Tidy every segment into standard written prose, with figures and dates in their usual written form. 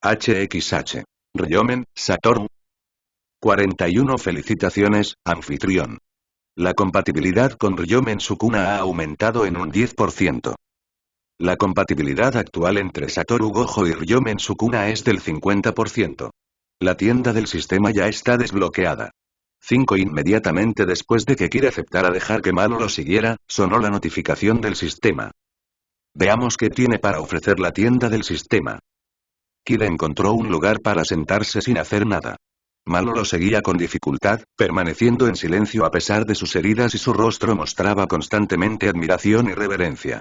HXH. Ryomen, Satoru. 41 Felicitaciones, anfitrión. La compatibilidad con Ryomen Sukuna ha aumentado en un 10%. La compatibilidad actual entre Satoru Gojo y Ryomen Sukuna es del 50%. La tienda del sistema ya está desbloqueada. 5 Inmediatamente después de que Kira aceptara dejar que Malo lo siguiera, sonó la notificación del sistema. Veamos qué tiene para ofrecer la tienda del sistema. Kira encontró un lugar para sentarse sin hacer nada. Malo lo seguía con dificultad, permaneciendo en silencio a pesar de sus heridas y su rostro mostraba constantemente admiración y reverencia.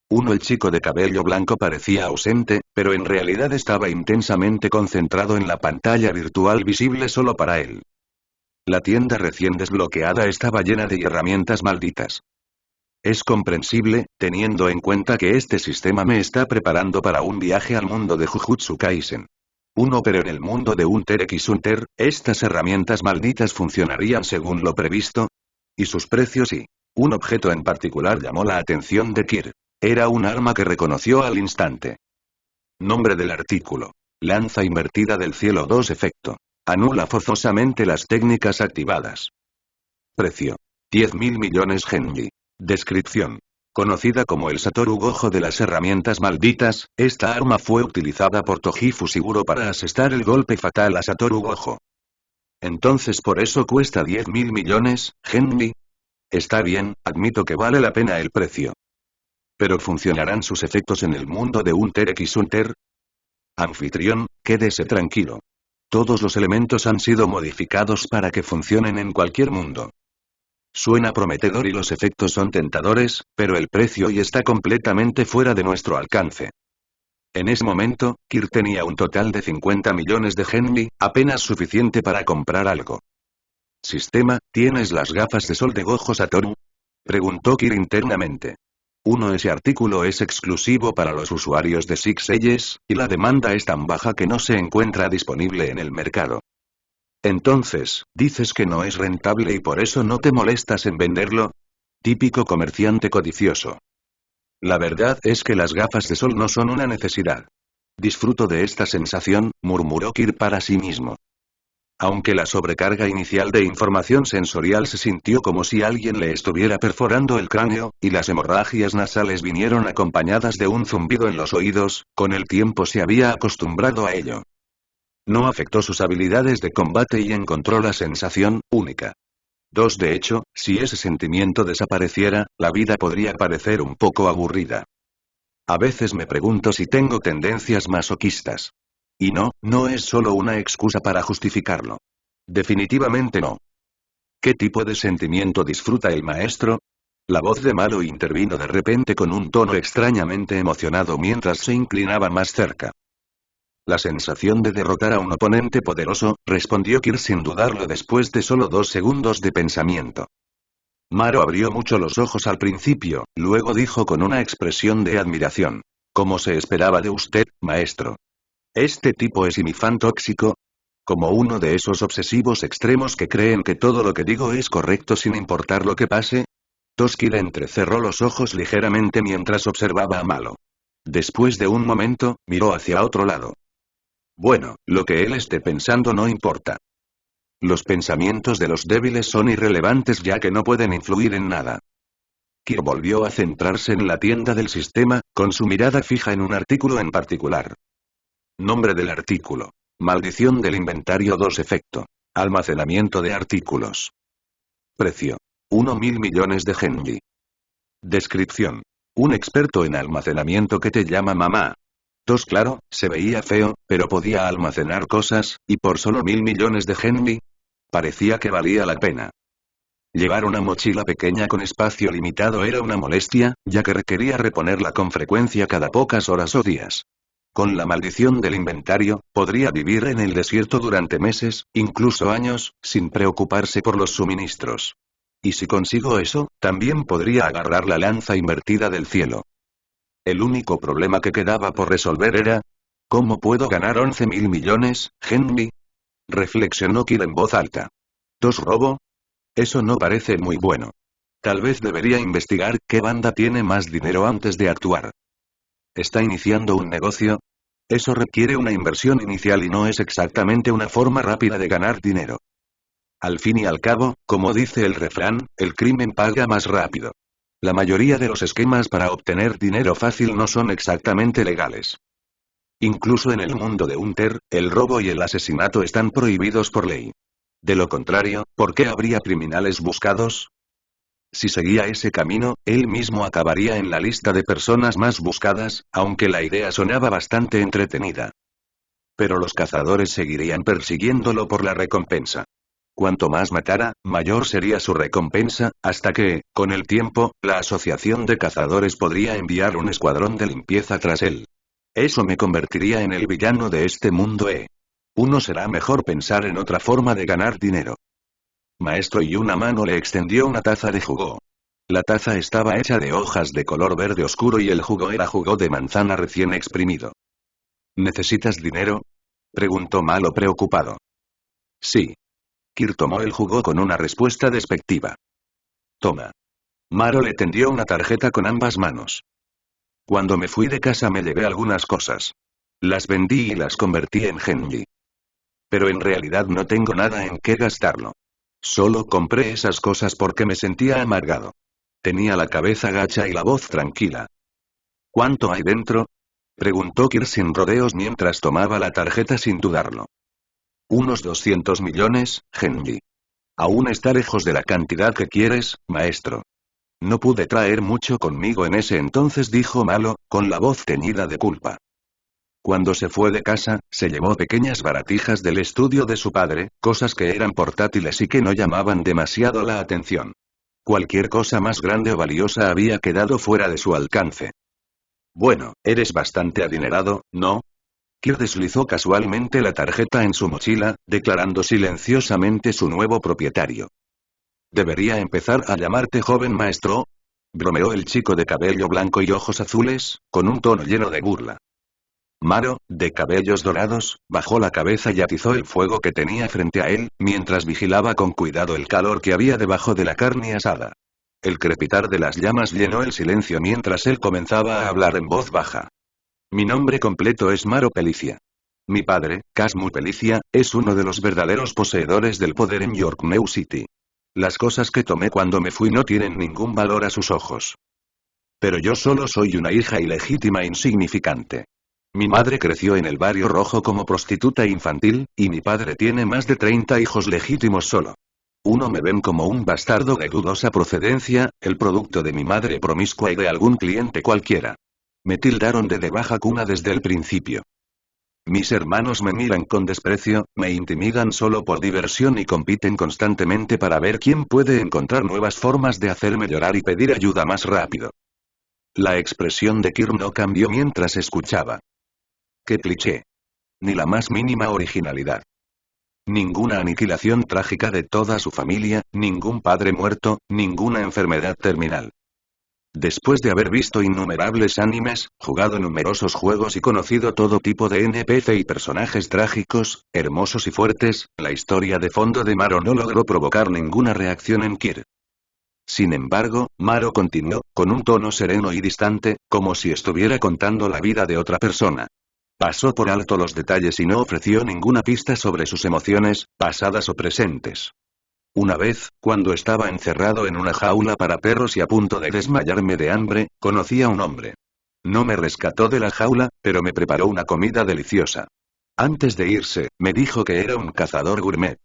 El chico de cabello blanco parecía ausente, pero en realidad estaba intensamente concentrado en la pantalla virtual visible solo para él. La tienda recién desbloqueada estaba llena de herramientas malditas. Es comprensible, teniendo en cuenta que este sistema me está preparando para un viaje al mundo de Jujutsu Kaisen. Pero en el mundo de Hunter x Hunter, estas herramientas malditas funcionarían según lo previsto. Y sus precios sí. Un objeto en particular llamó la atención de Kir. Era un arma que reconoció al instante. Nombre del artículo. Lanza invertida del cielo 2 efecto. Anula forzosamente las técnicas activadas. Precio. 10.000 millones Genji. Descripción. Conocida como el Satoru Gojo de las herramientas malditas, esta arma fue utilizada por Toji Fushiguro para asestar el golpe fatal a Satoru Gojo. Entonces por eso cuesta 10.000 millones, Genji. Está bien, admito que vale la pena el precio. ¿Pero funcionarán sus efectos en el mundo de Hunter x Hunter? Anfitrión, quédese tranquilo. Todos los elementos han sido modificados para que funcionen en cualquier mundo. Suena prometedor y los efectos son tentadores, pero el precio hoy está completamente fuera de nuestro alcance. En ese momento, Kir tenía un total de 50 millones de Genji, apenas suficiente para comprar algo. Sistema, ¿tienes las gafas de sol de Gojo Satoru? Preguntó Kir internamente. Ese artículo es exclusivo para los usuarios de Six Eyes, y la demanda es tan baja que no se encuentra disponible en el mercado. Entonces, ¿dices que no es rentable y por eso no te molestas en venderlo? Típico comerciante codicioso. La verdad es que las gafas de sol no son una necesidad. Disfruto de esta sensación, murmuró Kir para sí mismo. Aunque la sobrecarga inicial de información sensorial se sintió como si alguien le estuviera perforando el cráneo, y las hemorragias nasales vinieron acompañadas de un zumbido en los oídos, con el tiempo se había acostumbrado a ello. No afectó sus habilidades de combate y encontró la sensación única. De hecho, si ese sentimiento desapareciera, la vida podría parecer un poco aburrida. A veces me pregunto si tengo tendencias masoquistas. Y no es solo una excusa para justificarlo. Definitivamente no. ¿Qué tipo de sentimiento disfruta el maestro? La voz de Malo intervino de repente con un tono extrañamente emocionado mientras se inclinaba más cerca. La sensación de derrotar a un oponente poderoso, respondió Kir sin dudarlo después de solo 2 segundos de pensamiento. Maro abrió mucho los ojos al principio, luego dijo con una expresión de admiración. ¿Cómo se esperaba de usted, maestro? ¿Este tipo es mi fan tóxico? Como uno de esos obsesivos extremos que creen que todo lo que digo es correcto sin importar lo que pase. Kir entrecerró los ojos ligeramente mientras observaba a Malo. Después de un momento, miró hacia otro lado. Bueno, lo que él esté pensando no importa. Los pensamientos de los débiles son irrelevantes ya que no pueden influir en nada. Kir volvió a centrarse en la tienda del sistema, con su mirada fija en un artículo en particular. Nombre del artículo. Maldición del inventario 2 efecto. Almacenamiento de artículos. Precio. 1.000 millones de Genji. Descripción. Un experto en almacenamiento que te llama mamá. Claro, se veía feo, pero podía almacenar cosas, y por solo 1.000 millones de Genji. Parecía que valía la pena. Llevar una mochila pequeña con espacio limitado era una molestia, ya que requería reponerla con frecuencia cada pocas horas o días. Con la maldición del inventario, podría vivir en el desierto durante meses, incluso años, sin preocuparse por los suministros. Y si consigo eso, también podría agarrar la lanza invertida del cielo. El único problema que quedaba por resolver era... ¿Cómo puedo ganar 11.000 millones, Genji? Reflexionó Kir en voz alta. ¿Robo? Eso no parece muy bueno. Tal vez debería investigar qué banda tiene más dinero antes de actuar. ¿Está iniciando un negocio? Eso requiere una inversión inicial y no es exactamente una forma rápida de ganar dinero. Al fin y al cabo, como dice el refrán, el crimen paga más rápido. La mayoría de los esquemas para obtener dinero fácil no son exactamente legales. Incluso en el mundo de Hunter, el robo y el asesinato están prohibidos por ley. De lo contrario, ¿por qué habría criminales buscados? Si seguía ese camino, él mismo acabaría en la lista de personas más buscadas, aunque la idea sonaba bastante entretenida. Pero los cazadores seguirían persiguiéndolo por la recompensa. Cuanto más matara, mayor sería su recompensa, hasta que, con el tiempo, la asociación de cazadores podría enviar un escuadrón de limpieza tras él. Eso me convertiría en el villano de este mundo. Uno será mejor pensar en otra forma de ganar dinero. Maestro, y una mano le extendió una taza de jugo. La taza estaba hecha de hojas de color verde oscuro y el jugo era jugo de manzana recién exprimido. ¿Necesitas dinero?, preguntó Malo preocupado. Sí. Kir tomó el jugo con una respuesta despectiva. Toma. Maro le tendió una tarjeta con ambas manos. Cuando me fui de casa me llevé algunas cosas. Las vendí y las convertí en Genji. Pero en realidad no tengo nada en qué gastarlo. Solo compré esas cosas porque me sentía amargado. Tenía la cabeza gacha y la voz tranquila. ¿Cuánto hay dentro?, preguntó Kir sin rodeos mientras tomaba la tarjeta sin dudarlo. Unos 200 millones, Genji. Aún está lejos de la cantidad que quieres, maestro. No pude traer mucho conmigo en ese entonces, dijo Malo, con la voz teñida de culpa. Cuando se fue de casa, se llevó pequeñas baratijas del estudio de su padre, cosas que eran portátiles y que no llamaban demasiado la atención. Cualquier cosa más grande o valiosa había quedado fuera de su alcance. Bueno, eres bastante adinerado, ¿no? Kir deslizó casualmente la tarjeta en su mochila, declarando silenciosamente su nuevo propietario. ¿Debería empezar a llamarte joven maestro?, bromeó el chico de cabello blanco y ojos azules, con un tono lleno de burla. Maro, de cabellos dorados, bajó la cabeza y atizó el fuego que tenía frente a él, mientras vigilaba con cuidado el calor que había debajo de la carne asada. El crepitar de las llamas llenó el silencio mientras él comenzaba a hablar en voz baja. Mi nombre completo es Maro Pelicia. Mi padre, Casmu Pelicia, es uno de los verdaderos poseedores del poder en Yorkmew City. Las cosas que tomé cuando me fui no tienen ningún valor a sus ojos. Pero yo solo soy una hija ilegítima e insignificante. Mi madre creció en el barrio rojo como prostituta infantil, y mi padre tiene más de 30 hijos legítimos solo. Uno me ven como un bastardo de dudosa procedencia, el producto de mi madre promiscua y de algún cliente cualquiera. Me tildaron de baja cuna desde el principio. Mis hermanos me miran con desprecio, me intimidan solo por diversión y compiten constantemente para ver quién puede encontrar nuevas formas de hacerme llorar y pedir ayuda más rápido. La expresión de Kir no cambió mientras escuchaba. ¡Qué cliché! Ni la más mínima originalidad. Ninguna aniquilación trágica de toda su familia, ningún padre muerto, ninguna enfermedad terminal. Después de haber visto innumerables animes, jugado numerosos juegos y conocido todo tipo de NPC y personajes trágicos, hermosos y fuertes, la historia de fondo de Maro no logró provocar ninguna reacción en Kir. Sin embargo, Maro continuó, con un tono sereno y distante, como si estuviera contando la vida de otra persona. Pasó por alto los detalles y no ofreció ninguna pista sobre sus emociones, pasadas o presentes. Una vez, cuando estaba encerrado en una jaula para perros y a punto de desmayarme de hambre, conocí a un hombre. No me rescató de la jaula, pero me preparó una comida deliciosa. Antes de irse, me dijo que era un cazador gourmet.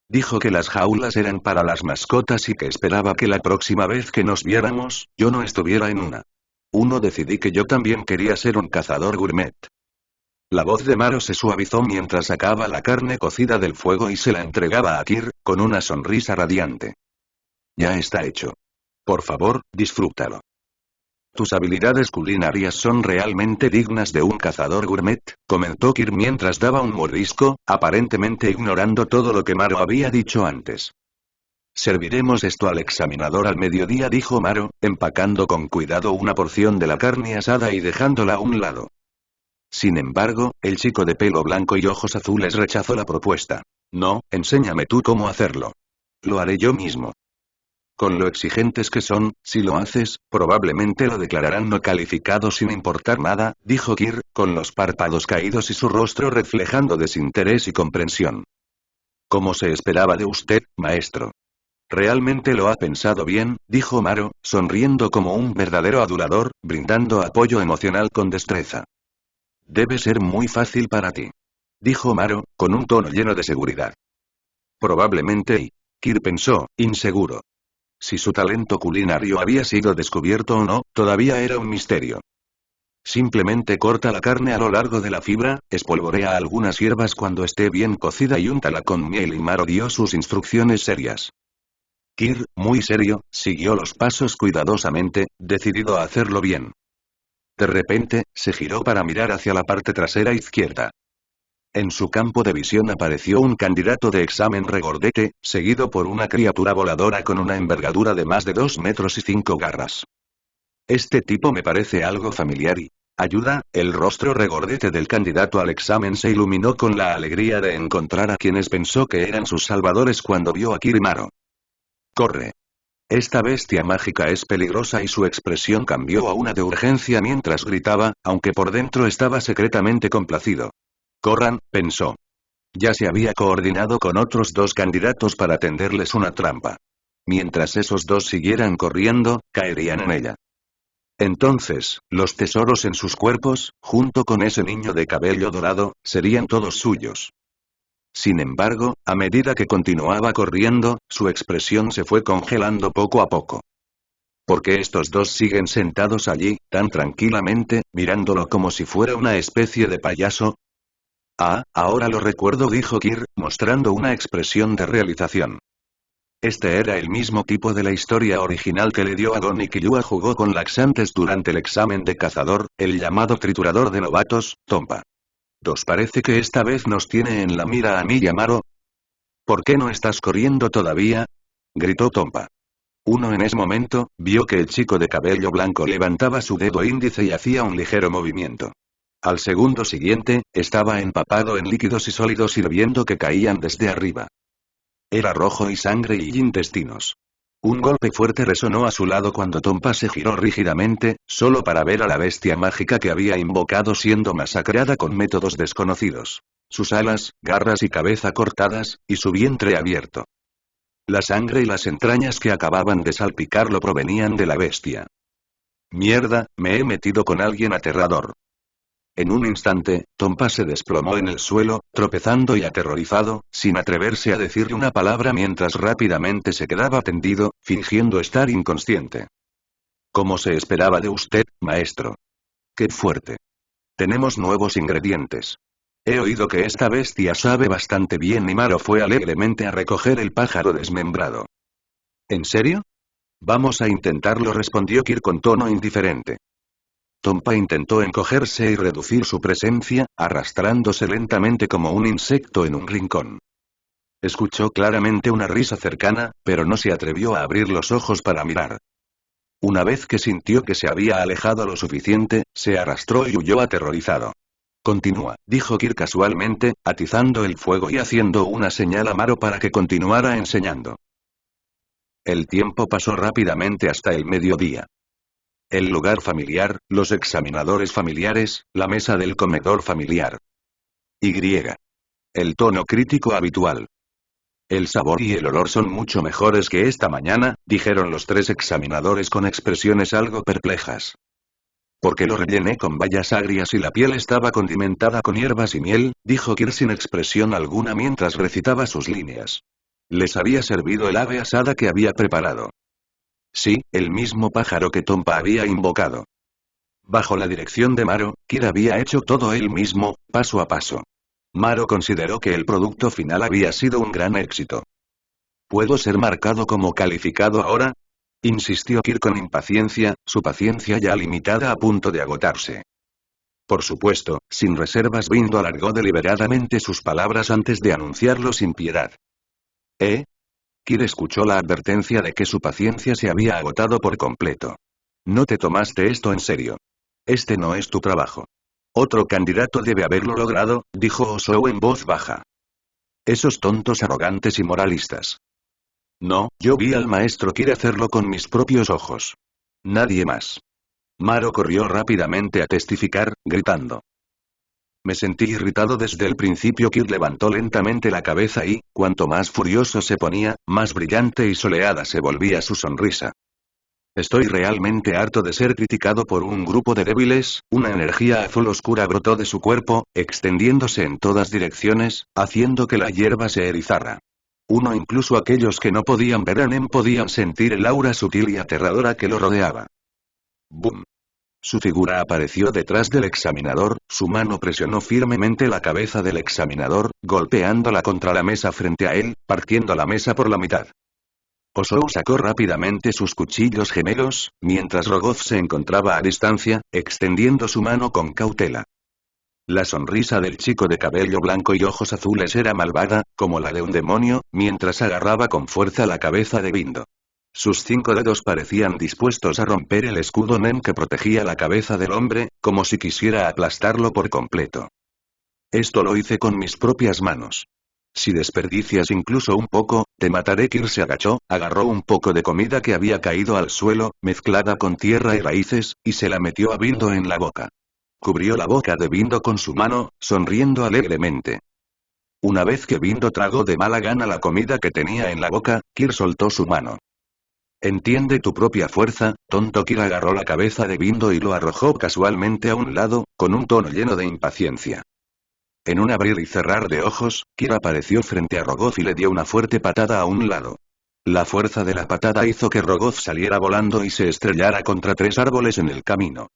Dijo que las jaulas eran para las mascotas y que esperaba que la próxima vez que nos viéramos, yo no estuviera en una. Decidí que yo también quería ser un cazador gourmet. La voz de Maro se suavizó mientras sacaba la carne cocida del fuego y se la entregaba a Kir, con una sonrisa radiante. Ya está hecho. Por favor, disfrútalo. Tus habilidades culinarias son realmente dignas de un cazador gourmet, comentó Kir mientras daba un mordisco, aparentemente ignorando todo lo que Maro había dicho antes. Serviremos esto al examinador al mediodía, dijo Maro, empacando con cuidado una porción de la carne asada y dejándola a un lado. Sin embargo, el chico de pelo blanco y ojos azules rechazó la propuesta. No, enséñame tú cómo hacerlo. Lo haré yo mismo. Con lo exigentes que son, si lo haces, probablemente lo declararán no calificado sin importar nada, dijo Kir, con los párpados caídos y su rostro reflejando desinterés y comprensión. Como se esperaba de usted, maestro. Realmente lo ha pensado bien, dijo Maro, sonriendo como un verdadero adulador, brindando apoyo emocional con destreza. Debe ser muy fácil para ti. Dijo Maro, con un tono lleno de seguridad. Probablemente y... Kir pensó, inseguro. Si su talento culinario había sido descubierto o no, todavía era un misterio. Simplemente corta la carne a lo largo de la fibra, espolvorea algunas hierbas cuando esté bien cocida y úntala con miel y Maro dio sus instrucciones serias. Kir, muy serio, siguió los pasos cuidadosamente, decidido a hacerlo bien. De repente, se giró para mirar hacia la parte trasera izquierda. En su campo de visión apareció un candidato de examen regordete, seguido por una criatura voladora con una envergadura de más de 2 metros y 5 garras. Este tipo me parece algo familiar y... Ayuda, el rostro regordete del candidato al examen se iluminó con la alegría de encontrar a quienes pensó que eran sus salvadores cuando vio a Kirimaro. Corre. Esta bestia mágica es peligrosa y su expresión cambió a una de urgencia mientras gritaba, aunque por dentro estaba secretamente complacido. Corran, pensó. Ya se había coordinado con otros 2 candidatos para tenderles una trampa. Mientras esos 2 siguieran corriendo, caerían en ella. Entonces, los tesoros en sus cuerpos, junto con ese niño de cabello dorado, serían todos suyos. Sin embargo, a medida que continuaba corriendo, su expresión se fue congelando poco a poco. ¿Por qué estos 2 siguen sentados allí, tan tranquilamente, mirándolo como si fuera una especie de payaso? Ah, ahora lo recuerdo, dijo Kir, mostrando una expresión de realización. Este era el mismo tipo de la historia original que le dio a Gon y Killua jugó con laxantes durante el examen de cazador, el llamado triturador de novatos, Tompa. Parece que esta vez nos tiene en la mira a mí y a Maro. ¿Por qué no estás corriendo todavía? Gritó Tompa. Uno en ese momento, vio que el chico de cabello blanco levantaba su dedo índice y hacía un ligero movimiento. Al segundo siguiente, estaba empapado en líquidos y sólidos hirviendo que caían desde arriba. Era rojo y sangre y intestinos. Un golpe fuerte resonó a su lado cuando Tompa se giró rígidamente, solo para ver a la bestia mágica que había invocado siendo masacrada con métodos desconocidos. Sus alas, garras y cabeza cortadas, y su vientre abierto. La sangre y las entrañas que acababan de salpicarlo provenían de la bestia. Mierda, me he metido con alguien aterrador. En un instante, Tompa se desplomó en el suelo, tropezando y aterrorizado, sin atreverse a decirle una palabra mientras rápidamente se quedaba tendido, fingiendo estar inconsciente. Como se esperaba de usted, maestro. ¡Qué fuerte! Tenemos nuevos ingredientes. He oído que esta bestia sabe bastante bien y Maro fue alegremente a recoger el pájaro desmembrado. ¿En serio? Vamos a intentarlo, respondió Kir con tono indiferente. Tompa intentó encogerse y reducir su presencia, arrastrándose lentamente como un insecto en un rincón. Escuchó claramente una risa cercana, pero no se atrevió a abrir los ojos para mirar. Una vez que sintió que se había alejado lo suficiente, se arrastró y huyó aterrorizado. Continúa, dijo Kir casualmente, atizando el fuego y haciendo una señal a Maro para que continuara enseñando. El tiempo pasó rápidamente hasta el mediodía. El lugar familiar, los examinadores familiares, la mesa del comedor familiar. Y. El tono crítico habitual. El sabor y el olor son mucho mejores que esta mañana, dijeron los 3 examinadores con expresiones algo perplejas. Porque lo rellené con bayas agrias y la piel estaba condimentada con hierbas y miel, dijo Kir sin expresión alguna mientras recitaba sus líneas. Les había servido el ave asada que había preparado. Sí, el mismo pájaro que Tompa había invocado. Bajo la dirección de Maro, Kir había hecho todo él mismo, paso a paso. Maro consideró que el producto final había sido un gran éxito. ¿Puedo ser marcado como calificado ahora? Insistió Kir con impaciencia, su paciencia ya limitada a punto de agotarse. Por supuesto, sin reservas. Bindo alargó deliberadamente sus palabras antes de anunciarlo sin piedad. ¿Eh? Kir escuchó la advertencia de que su paciencia se había agotado por completo. No te tomaste esto en serio. Este no es tu trabajo. Otro candidato debe haberlo logrado, dijo Osou en voz baja. Esos tontos arrogantes y moralistas. No, yo vi al maestro Kir hacerlo con mis propios ojos. Nadie más. Maro corrió rápidamente a testificar, gritando. Me sentí irritado desde el principio. Kir levantó lentamente la cabeza y, cuanto más furioso se ponía, más brillante y soleada se volvía su sonrisa. Estoy realmente harto de ser criticado por un grupo de débiles. Una energía azul oscura brotó de su cuerpo, extendiéndose en todas direcciones, haciendo que la hierba se erizara. Incluso aquellos que no podían ver a Nen podían sentir el aura sutil y aterradora que lo rodeaba. ¡Bum! Su figura apareció detrás del examinador, su mano presionó firmemente la cabeza del examinador, golpeándola contra la mesa frente a él, partiendo la mesa por la mitad. Osou sacó rápidamente sus cuchillos gemelos, mientras Rogoth se encontraba a distancia, extendiendo su mano con cautela. La sonrisa del chico de cabello blanco y ojos azules era malvada, como la de un demonio, mientras agarraba con fuerza la cabeza de Bindo. Sus 5 dedos parecían dispuestos a romper el escudo Nen que protegía la cabeza del hombre, como si quisiera aplastarlo por completo. Esto lo hice con mis propias manos. Si desperdicias incluso un poco, te mataré. Kir se agachó, agarró un poco de comida que había caído al suelo, mezclada con tierra y raíces, y se la metió a Bindo en la boca. Cubrió la boca de Bindo con su mano, sonriendo alegremente. Una vez que Bindo tragó de mala gana la comida que tenía en la boca, Kir soltó su mano. Entiende tu propia fuerza, tonto. Kir agarró la cabeza de Bindo y lo arrojó casualmente a un lado, con un tono lleno de impaciencia. En un abrir y cerrar de ojos, Kir apareció frente a Rogoth y le dio una fuerte patada a un lado. La fuerza de la patada hizo que Rogoth saliera volando y se estrellara contra 3 árboles en el camino.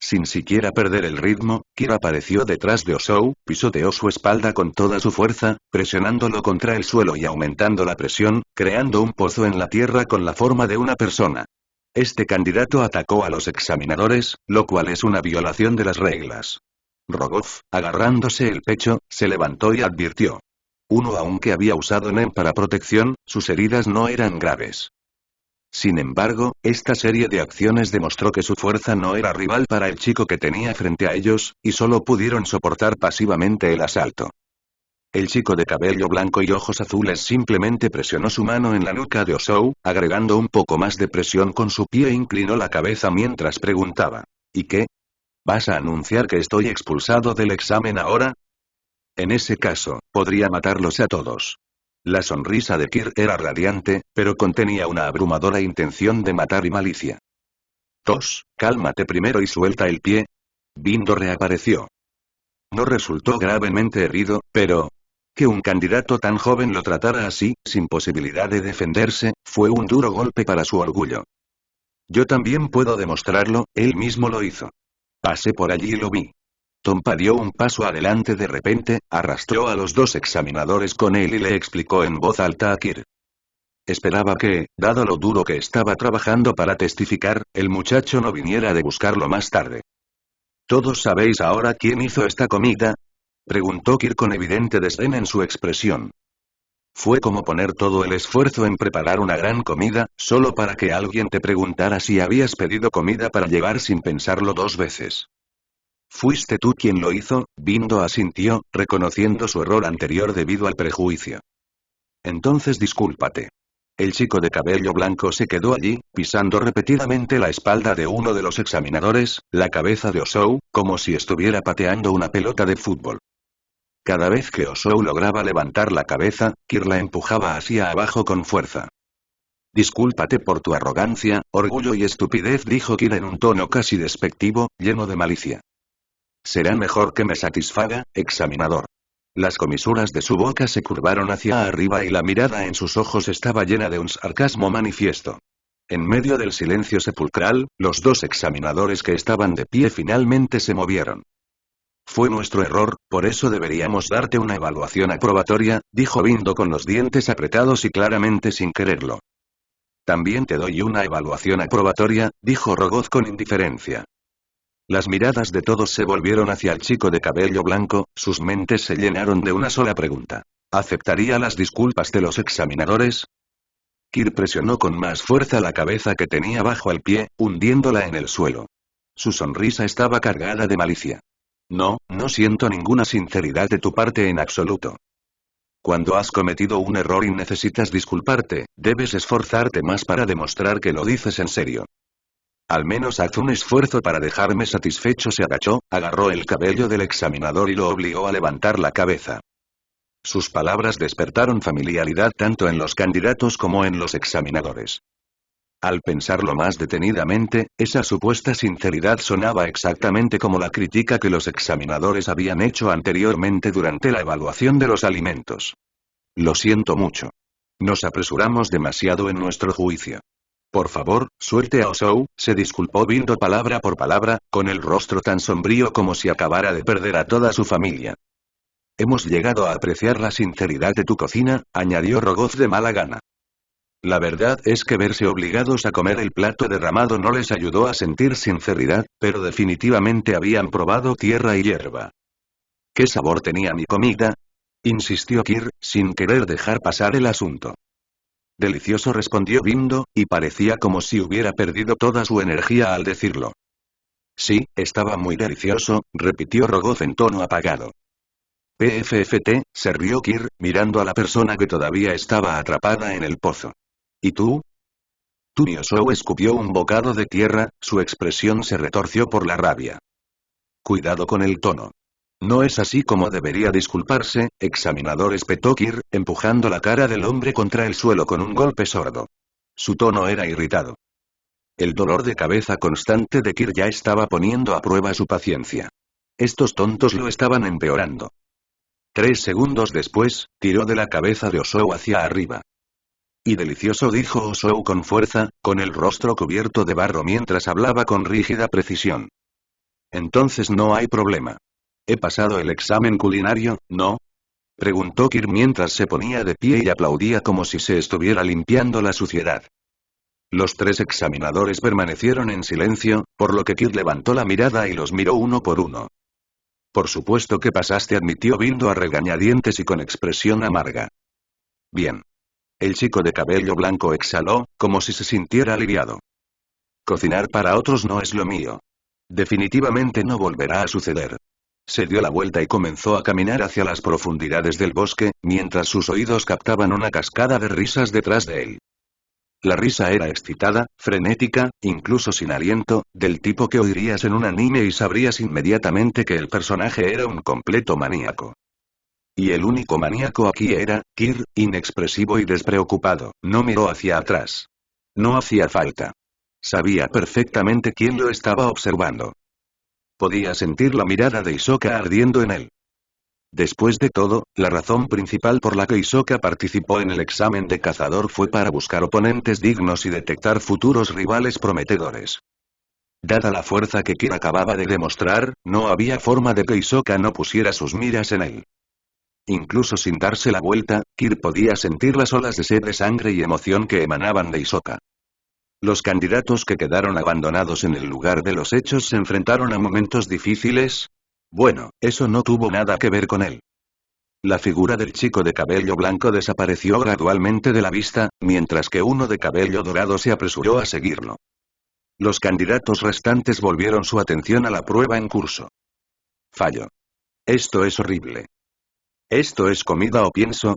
Sin siquiera perder el ritmo, Kir apareció detrás de Osou, pisoteó su espalda con toda su fuerza, presionándolo contra el suelo y aumentando la presión, creando un pozo en la tierra con la forma de una persona. Este candidato atacó a los examinadores, lo cual es una violación de las reglas. Rogoth, agarrándose el pecho, se levantó y advirtió. Aunque había usado Nen para protección, sus heridas no eran graves. Sin embargo, esta serie de acciones demostró que su fuerza no era rival para el chico que tenía frente a ellos, y solo pudieron soportar pasivamente el asalto. El chico de cabello blanco y ojos azules simplemente presionó su mano en la nuca de Osou, agregando un poco más de presión con su pie e inclinó la cabeza mientras preguntaba. ¿Y qué? ¿Vas a anunciar que estoy expulsado del examen ahora? En ese caso, podría matarlos a todos. La sonrisa de Kir era radiante, pero contenía una abrumadora intención de matar y malicia. Cálmate primero y suelta el pie. Bindo reapareció. No resultó gravemente herido, pero... que un candidato tan joven lo tratara así, sin posibilidad de defenderse, fue un duro golpe para su orgullo. Yo también puedo demostrarlo, él mismo lo hizo. Pasé por allí y lo vi. Tompa dio un paso adelante de repente, arrastró a los 2 examinadores con él y le explicó en voz alta a Kir. Esperaba que, dado lo duro que estaba trabajando para testificar, el muchacho no viniera de buscarlo más tarde. ¿Todos sabéis ahora quién hizo esta comida? Preguntó Kir con evidente desdén en su expresión. Fue como poner todo el esfuerzo en preparar una gran comida, solo para que alguien te preguntara si habías pedido comida para llevar sin pensarlo 2 veces. ¿Fuiste tú quien lo hizo? Bindo asintió, reconociendo su error anterior debido al prejuicio. Entonces discúlpate. El chico de cabello blanco se quedó allí, pisando repetidamente la espalda de uno de los examinadores, la cabeza de Osou, como si estuviera pateando una pelota de fútbol. Cada vez que Osou lograba levantar la cabeza, Kir la empujaba hacia abajo con fuerza. Discúlpate por tu arrogancia, orgullo y estupidez, dijo Kir en un tono casi despectivo, lleno de malicia. Será mejor que me satisfaga, examinador. Las comisuras de su boca se curvaron hacia arriba y la mirada en sus ojos estaba llena de un sarcasmo manifiesto. En medio del silencio sepulcral, los 2 examinadores que estaban de pie finalmente se movieron. Fue nuestro error, por eso deberíamos darte una evaluación aprobatoria, dijo Bindo con los dientes apretados y claramente sin quererlo. También te doy una evaluación aprobatoria, dijo Rogoth con indiferencia. Las miradas de todos se volvieron hacia el chico de cabello blanco, sus mentes se llenaron de una sola pregunta. ¿Aceptaría las disculpas de los examinadores? Kir presionó con más fuerza la cabeza que tenía bajo el pie, hundiéndola en el suelo. Su sonrisa estaba cargada de malicia. No siento ninguna sinceridad de tu parte en absoluto. Cuando has cometido un error y necesitas disculparte, debes esforzarte más para demostrar que lo dices en serio. Al menos haz un esfuerzo para dejarme satisfecho. Se agachó, agarró el cabello del examinador y lo obligó a levantar la cabeza. Sus palabras despertaron familiaridad tanto en los candidatos como en los examinadores. Al pensarlo más detenidamente, esa supuesta sinceridad sonaba exactamente como la crítica que los examinadores habían hecho anteriormente durante la evaluación de los alimentos. Lo siento mucho. Nos apresuramos demasiado en nuestro juicio. Por favor, suelte a Osou, se disculpó Bindo palabra por palabra, con el rostro tan sombrío como si acabara de perder a toda su familia. Hemos llegado a apreciar la sinceridad de tu cocina, añadió Rogoz de mala gana. La verdad es que verse obligados a comer el plato derramado no les ayudó a sentir sinceridad, pero definitivamente habían probado tierra y hierba. ¿Qué sabor tenía mi comida? Insistió Kir, sin querer dejar pasar el asunto. Delicioso, respondió Bindo, y parecía como si hubiera perdido toda su energía al decirlo. Sí, estaba muy delicioso, repitió Rogoz en tono apagado. PFFT, se rió Kir, mirando a la persona que todavía estaba atrapada en el pozo. ¿Y tú? Tuniosou escupió un bocado de tierra, su expresión se retorció por la rabia. Cuidado con el tono. No es así como debería disculparse, examinador, espetó Kir, empujando la cara del hombre contra el suelo con un golpe sordo. Su tono era irritado. El dolor de cabeza constante de Kir ya estaba poniendo a prueba su paciencia. Estos tontos lo estaban empeorando. 3 segundos después, tiró de la cabeza de Osou hacia arriba. Y delicioso, dijo Osou con fuerza, con el rostro cubierto de barro mientras hablaba con rígida precisión. Entonces no hay problema. ¿He pasado el examen culinario, no? Preguntó Kir mientras se ponía de pie y aplaudía como si se estuviera limpiando la suciedad. Los 3 examinadores permanecieron en silencio, por lo que Kir levantó la mirada y los miró uno por uno. Por supuesto que pasaste, admitió Bindo a regañadientes y con expresión amarga. Bien. El chico de cabello blanco exhaló, como si se sintiera aliviado. Cocinar para otros no es lo mío. Definitivamente no volverá a suceder. Se dio la vuelta y comenzó a caminar hacia las profundidades del bosque, mientras sus oídos captaban una cascada de risas detrás de él. La risa era excitada, frenética, incluso sin aliento, del tipo que oirías en un anime y sabrías inmediatamente que el personaje era un completo maníaco. Y el único maníaco aquí era Kir, inexpresivo y despreocupado, no miró hacia atrás. No hacía falta. Sabía perfectamente quién lo estaba observando. Podía sentir la mirada de Hisoka ardiendo en él. Después de todo, la razón principal por la que Hisoka participó en el examen de cazador fue para buscar oponentes dignos y detectar futuros rivales prometedores. Dada la fuerza que Kir acababa de demostrar, no había forma de que Hisoka no pusiera sus miras en él. Incluso sin darse la vuelta, Kir podía sentir las olas de sed de sangre y emoción que emanaban de Hisoka. Los candidatos que quedaron abandonados en el lugar de los hechos se enfrentaron a momentos difíciles. Bueno, eso no tuvo nada que ver con él. La figura del chico de cabello blanco desapareció gradualmente de la vista, mientras que uno de cabello dorado se apresuró a seguirlo. Los candidatos restantes volvieron su atención a la prueba en curso. Fallo. Esto es horrible. ¿Esto es comida o pienso?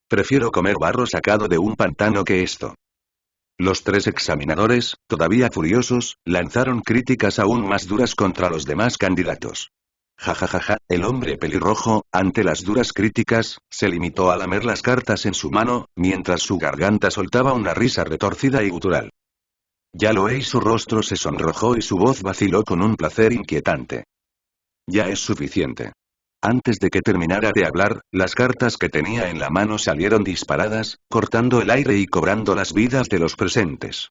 Prefiero comer barro sacado de un pantano que esto. Los 3 examinadores, todavía furiosos, lanzaron críticas aún más duras contra los demás candidatos. Jajajaja, el hombre pelirrojo, ante las duras críticas, se limitó a lamer las cartas en su mano, mientras su garganta soltaba una risa retorcida y gutural. Ya lo veis, su rostro se sonrojó y su voz vaciló con un placer inquietante. Ya es suficiente. Antes de que terminara de hablar, las cartas que tenía en la mano salieron disparadas, cortando el aire y cobrando las vidas de los presentes.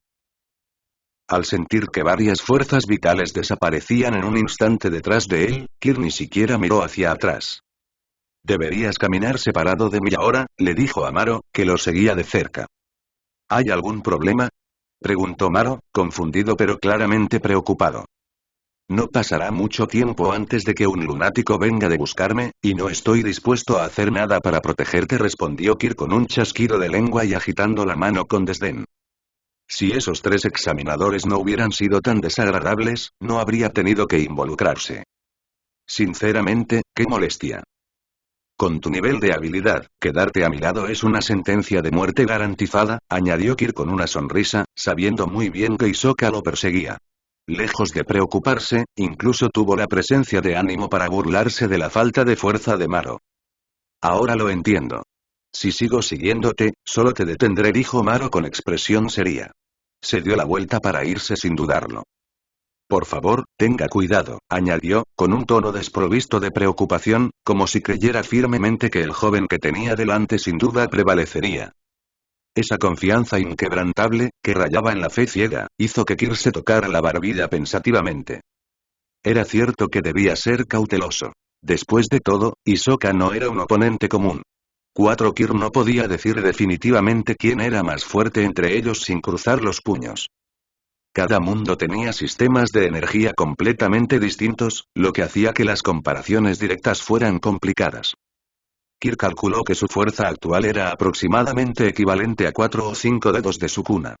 Al sentir que varias fuerzas vitales desaparecían en un instante detrás de él, Kir ni siquiera miró hacia atrás. Deberías caminar separado de mí ahora, le dijo a Maro, que lo seguía de cerca. ¿Hay algún problema? Preguntó Maro, confundido pero claramente preocupado. No pasará mucho tiempo antes de que un lunático venga de buscarme, y no estoy dispuesto a hacer nada para protegerte, respondió Kir con un chasquido de lengua y agitando la mano con desdén. Si esos 3 examinadores no hubieran sido tan desagradables, no habría tenido que involucrarse. Sinceramente, qué molestia. Con tu nivel de habilidad, quedarte a mi lado es una sentencia de muerte garantizada, añadió Kir con una sonrisa, sabiendo muy bien que Hisoka lo perseguía. Lejos de preocuparse, incluso tuvo la presencia de ánimo para burlarse de la falta de fuerza de Maro. Ahora lo entiendo. Si sigo siguiéndote, solo te detendré, dijo Maro con expresión seria. Se dio la vuelta para irse sin dudarlo. Por favor, tenga cuidado, añadió, con un tono desprovisto de preocupación, como si creyera firmemente que el joven que tenía delante sin duda prevalecería. Esa confianza inquebrantable, que rayaba en la fe ciega, hizo que Kir se tocara la barbilla pensativamente. Era cierto que debía ser cauteloso. Después de todo, Hisoka no era un oponente común. Kir no podía decir definitivamente quién era más fuerte entre ellos sin cruzar los puños. Cada mundo tenía sistemas de energía completamente distintos, lo que hacía que las comparaciones directas fueran complicadas. Kir calculó que su fuerza actual era aproximadamente equivalente a 4 o 5 dedos de Sukuna.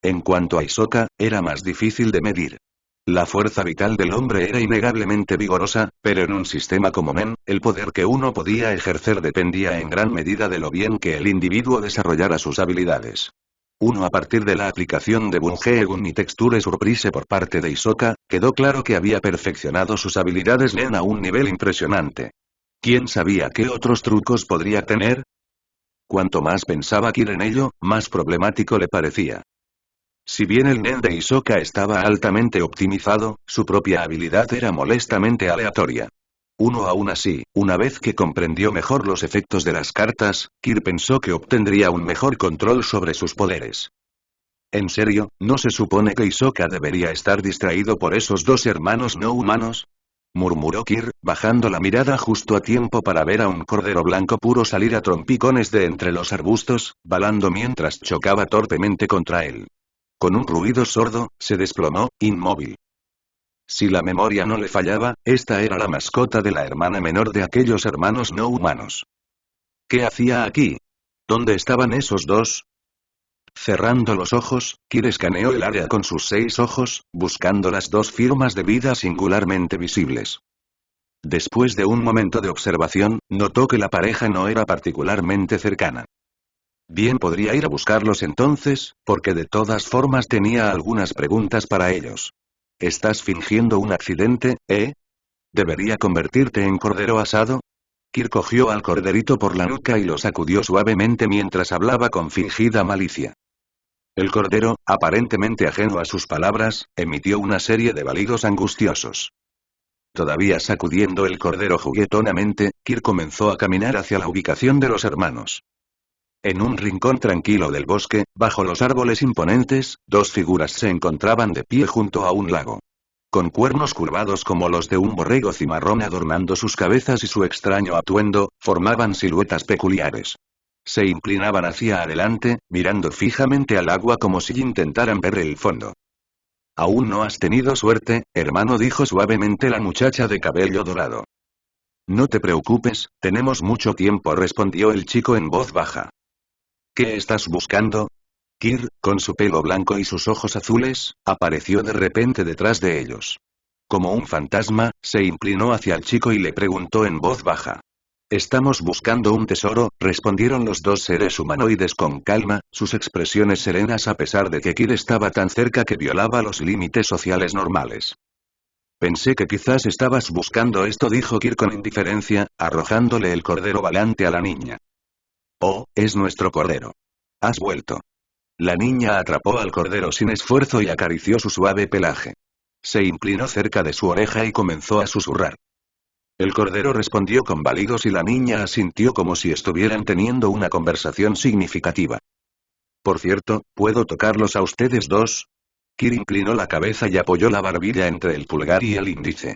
En cuanto a Hisoka, era más difícil de medir. La fuerza vital del hombre era innegablemente vigorosa, pero en un sistema como Men, el poder que uno podía ejercer dependía en gran medida de lo bien que el individuo desarrollara sus habilidades. A partir de la aplicación de Bungeegun y Texture Surprise por parte de Hisoka, quedó claro que había perfeccionado sus habilidades Nen a un nivel impresionante. ¿Quién sabía qué otros trucos podría tener? Cuanto más pensaba Kir en ello, más problemático le parecía. Si bien el Nen de Hisoka estaba altamente optimizado, su propia habilidad era molestamente aleatoria. Aún así, una vez que comprendió mejor los efectos de las cartas, Kir pensó que obtendría un mejor control sobre sus poderes. ¿En serio, no se supone que Hisoka debería estar distraído por esos dos hermanos no humanos? Murmuró Kir, bajando la mirada justo a tiempo para ver a un cordero blanco puro salir a trompicones de entre los arbustos, balando mientras chocaba torpemente contra él. Con un ruido sordo, se desplomó, inmóvil. Si la memoria no le fallaba, esta era la mascota de la hermana menor de aquellos hermanos no humanos. ¿Qué hacía aquí? ¿Dónde estaban esos dos? Cerrando los ojos, Kir escaneó el área con sus 6 ojos, buscando las dos firmas de vida singularmente visibles. Después de un momento de observación, notó que la pareja no era particularmente cercana. Bien, podría ir a buscarlos entonces, porque de todas formas tenía algunas preguntas para ellos. ¿Estás fingiendo un accidente, eh? ¿Debería convertirte en cordero asado? Kir cogió al corderito por la nuca y lo sacudió suavemente mientras hablaba con fingida malicia. El cordero, aparentemente ajeno a sus palabras, emitió una serie de balidos angustiosos. Todavía sacudiendo el cordero juguetonamente, Kir comenzó a caminar hacia la ubicación de los hermanos. En un rincón tranquilo del bosque, bajo los árboles imponentes, dos figuras se encontraban de pie junto a un lago. Con cuernos curvados como los de un borrego cimarrón adornando sus cabezas y su extraño atuendo, formaban siluetas peculiares. Se inclinaban hacia adelante, mirando fijamente al agua como si intentaran ver el fondo. «Aún no has tenido suerte, hermano», dijo suavemente la muchacha de cabello dorado. «No te preocupes, tenemos mucho tiempo», respondió el chico en voz baja. «¿Qué estás buscando?» Kir, con su pelo blanco y sus ojos azules, apareció de repente detrás de ellos. Como un fantasma, se inclinó hacia el chico y le preguntó en voz baja. «Estamos buscando un tesoro», respondieron los dos seres humanoides con calma, sus expresiones serenas a pesar de que Kir estaba tan cerca que violaba los límites sociales normales. «Pensé que quizás estabas buscando esto», dijo Kir con indiferencia, arrojándole el cordero balante a la niña. «Oh, es nuestro cordero. Has vuelto». La niña atrapó al cordero sin esfuerzo y acarició su suave pelaje. Se inclinó cerca de su oreja y comenzó a susurrar. El cordero respondió con balidos y la niña asintió como si estuvieran teniendo una conversación significativa. «Por cierto, ¿puedo tocarlos a ustedes dos?» Kir inclinó la cabeza y apoyó la barbilla entre el pulgar y el índice.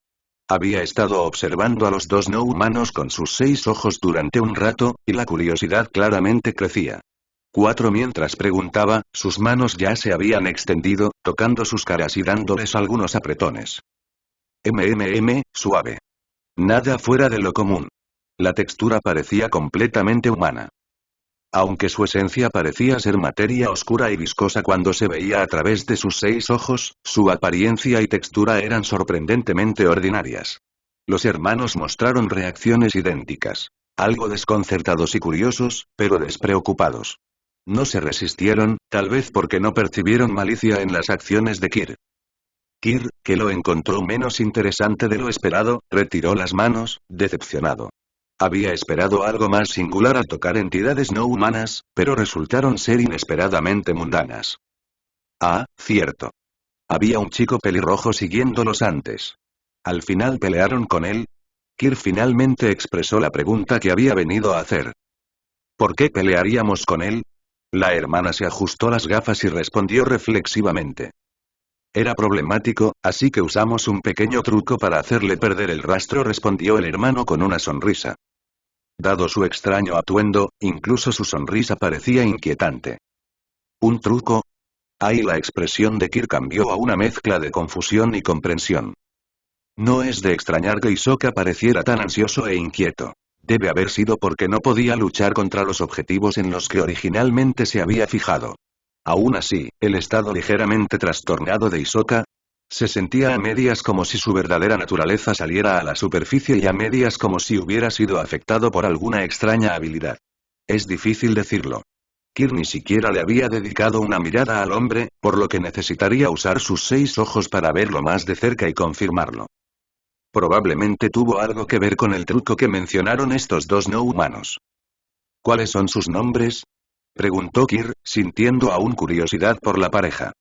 Había estado observando a los dos no humanos con sus 6 ojos durante un rato, y la curiosidad claramente crecía. Mientras preguntaba, sus manos ya se habían extendido, tocando sus caras y dándoles algunos apretones. Suave. Nada fuera de lo común. La textura parecía completamente humana. Aunque su esencia parecía ser materia oscura y viscosa cuando se veía a través de sus 6 ojos, su apariencia y textura eran sorprendentemente ordinarias. Los hermanos mostraron reacciones idénticas. Algo desconcertados y curiosos, pero despreocupados. No se resistieron, tal vez porque no percibieron malicia en las acciones de Kir. Kir, que lo encontró menos interesante de lo esperado, retiró las manos, decepcionado. Había esperado algo más singular al tocar entidades no humanas, pero resultaron ser inesperadamente mundanas. Ah, cierto. Había un chico pelirrojo siguiéndolos antes. Al final pelearon con él. Kir finalmente expresó la pregunta que había venido a hacer. ¿Por qué pelearíamos con él? La hermana se ajustó las gafas y respondió reflexivamente. Era problemático, así que usamos un pequeño truco para hacerle perder el rastro, respondió el hermano con una sonrisa. Dado su extraño atuendo, incluso su sonrisa parecía inquietante. ¿Un truco? Ahí la expresión de Kir cambió a una mezcla de confusión y comprensión. No es de extrañar que Hisoka pareciera tan ansioso e inquieto. Debe haber sido porque no podía luchar contra los objetivos en los que originalmente se había fijado. Aún así, el estado ligeramente trastornado de Hisoka se sentía a medias como si su verdadera naturaleza saliera a la superficie y a medias como si hubiera sido afectado por alguna extraña habilidad. Es difícil decirlo. Kir ni siquiera le había dedicado una mirada al hombre, por lo que necesitaría usar sus 6 ojos para verlo más de cerca y confirmarlo. Probablemente tuvo algo que ver con el truco que mencionaron estos dos no humanos. ¿Cuáles son sus nombres? Preguntó Kir, sintiendo aún curiosidad por la pareja.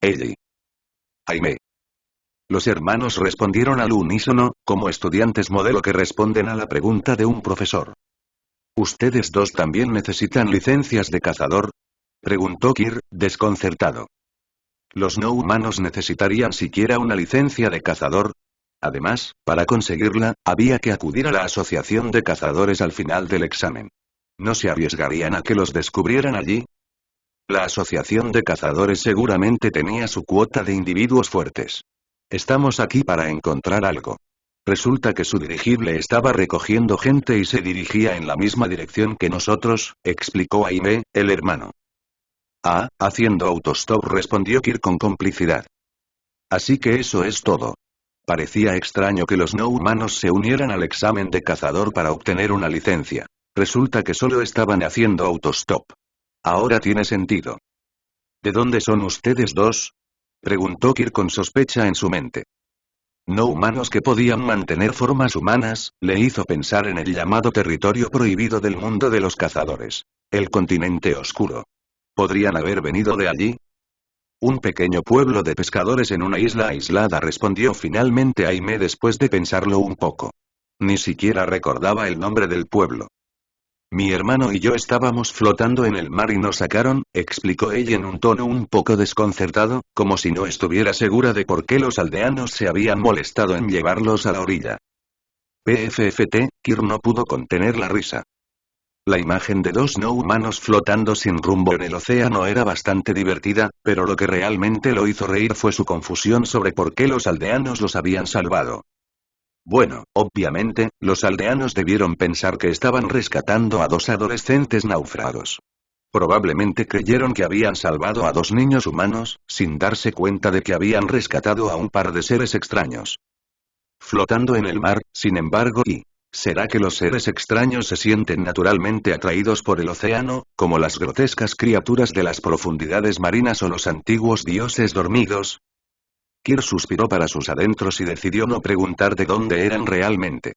Eiji. Aime. Los hermanos respondieron al unísono, como estudiantes modelo que responden a la pregunta de un profesor. ¿Ustedes dos también necesitan licencias de cazador? Preguntó Kir, desconcertado. ¿Los no humanos necesitarían siquiera una licencia de cazador? Además, para conseguirla, había que acudir a la asociación de cazadores al final del examen. ¿No se arriesgarían a que los descubrieran allí? La asociación de cazadores seguramente tenía su cuota de individuos fuertes. Estamos aquí para encontrar algo. Resulta que su dirigible estaba recogiendo gente y se dirigía en la misma dirección que nosotros, explicó Aime, el hermano. Ah, haciendo autostop, respondió Kir con complicidad. Así que eso es todo. Parecía extraño que los no humanos se unieran al examen de cazador para obtener una licencia. Resulta que solo estaban haciendo autostop. Ahora tiene sentido. ¿De dónde son ustedes dos? Preguntó Kir con sospecha en su mente. No humanos que podían mantener formas humanas, le hizo pensar en el llamado territorio prohibido del mundo de los cazadores. El continente oscuro. ¿Podrían haber venido de allí? Un pequeño pueblo de pescadores en una isla aislada, respondió finalmente Aime después de pensarlo un poco. Ni siquiera recordaba el nombre del pueblo. Mi hermano y yo estábamos flotando en el mar y nos sacaron, explicó ella en un tono un poco desconcertado, como si no estuviera segura de por qué los aldeanos se habían molestado en llevarlos a la orilla. PFFT, Kir no pudo contener la risa. La imagen de dos no humanos flotando sin rumbo en el océano era bastante divertida, pero lo que realmente lo hizo reír fue su confusión sobre por qué los aldeanos los habían salvado. Bueno, obviamente, los aldeanos debieron pensar que estaban rescatando a dos adolescentes naufragos. Probablemente creyeron que habían salvado a dos niños humanos, sin darse cuenta de que habían rescatado a un par de seres extraños. Flotando en el mar, sin embargo, ¿será que los seres extraños se sienten naturalmente atraídos por el océano, como las grotescas criaturas de las profundidades marinas o los antiguos dioses dormidos? Kir suspiró para sus adentros y decidió no preguntar de dónde eran realmente.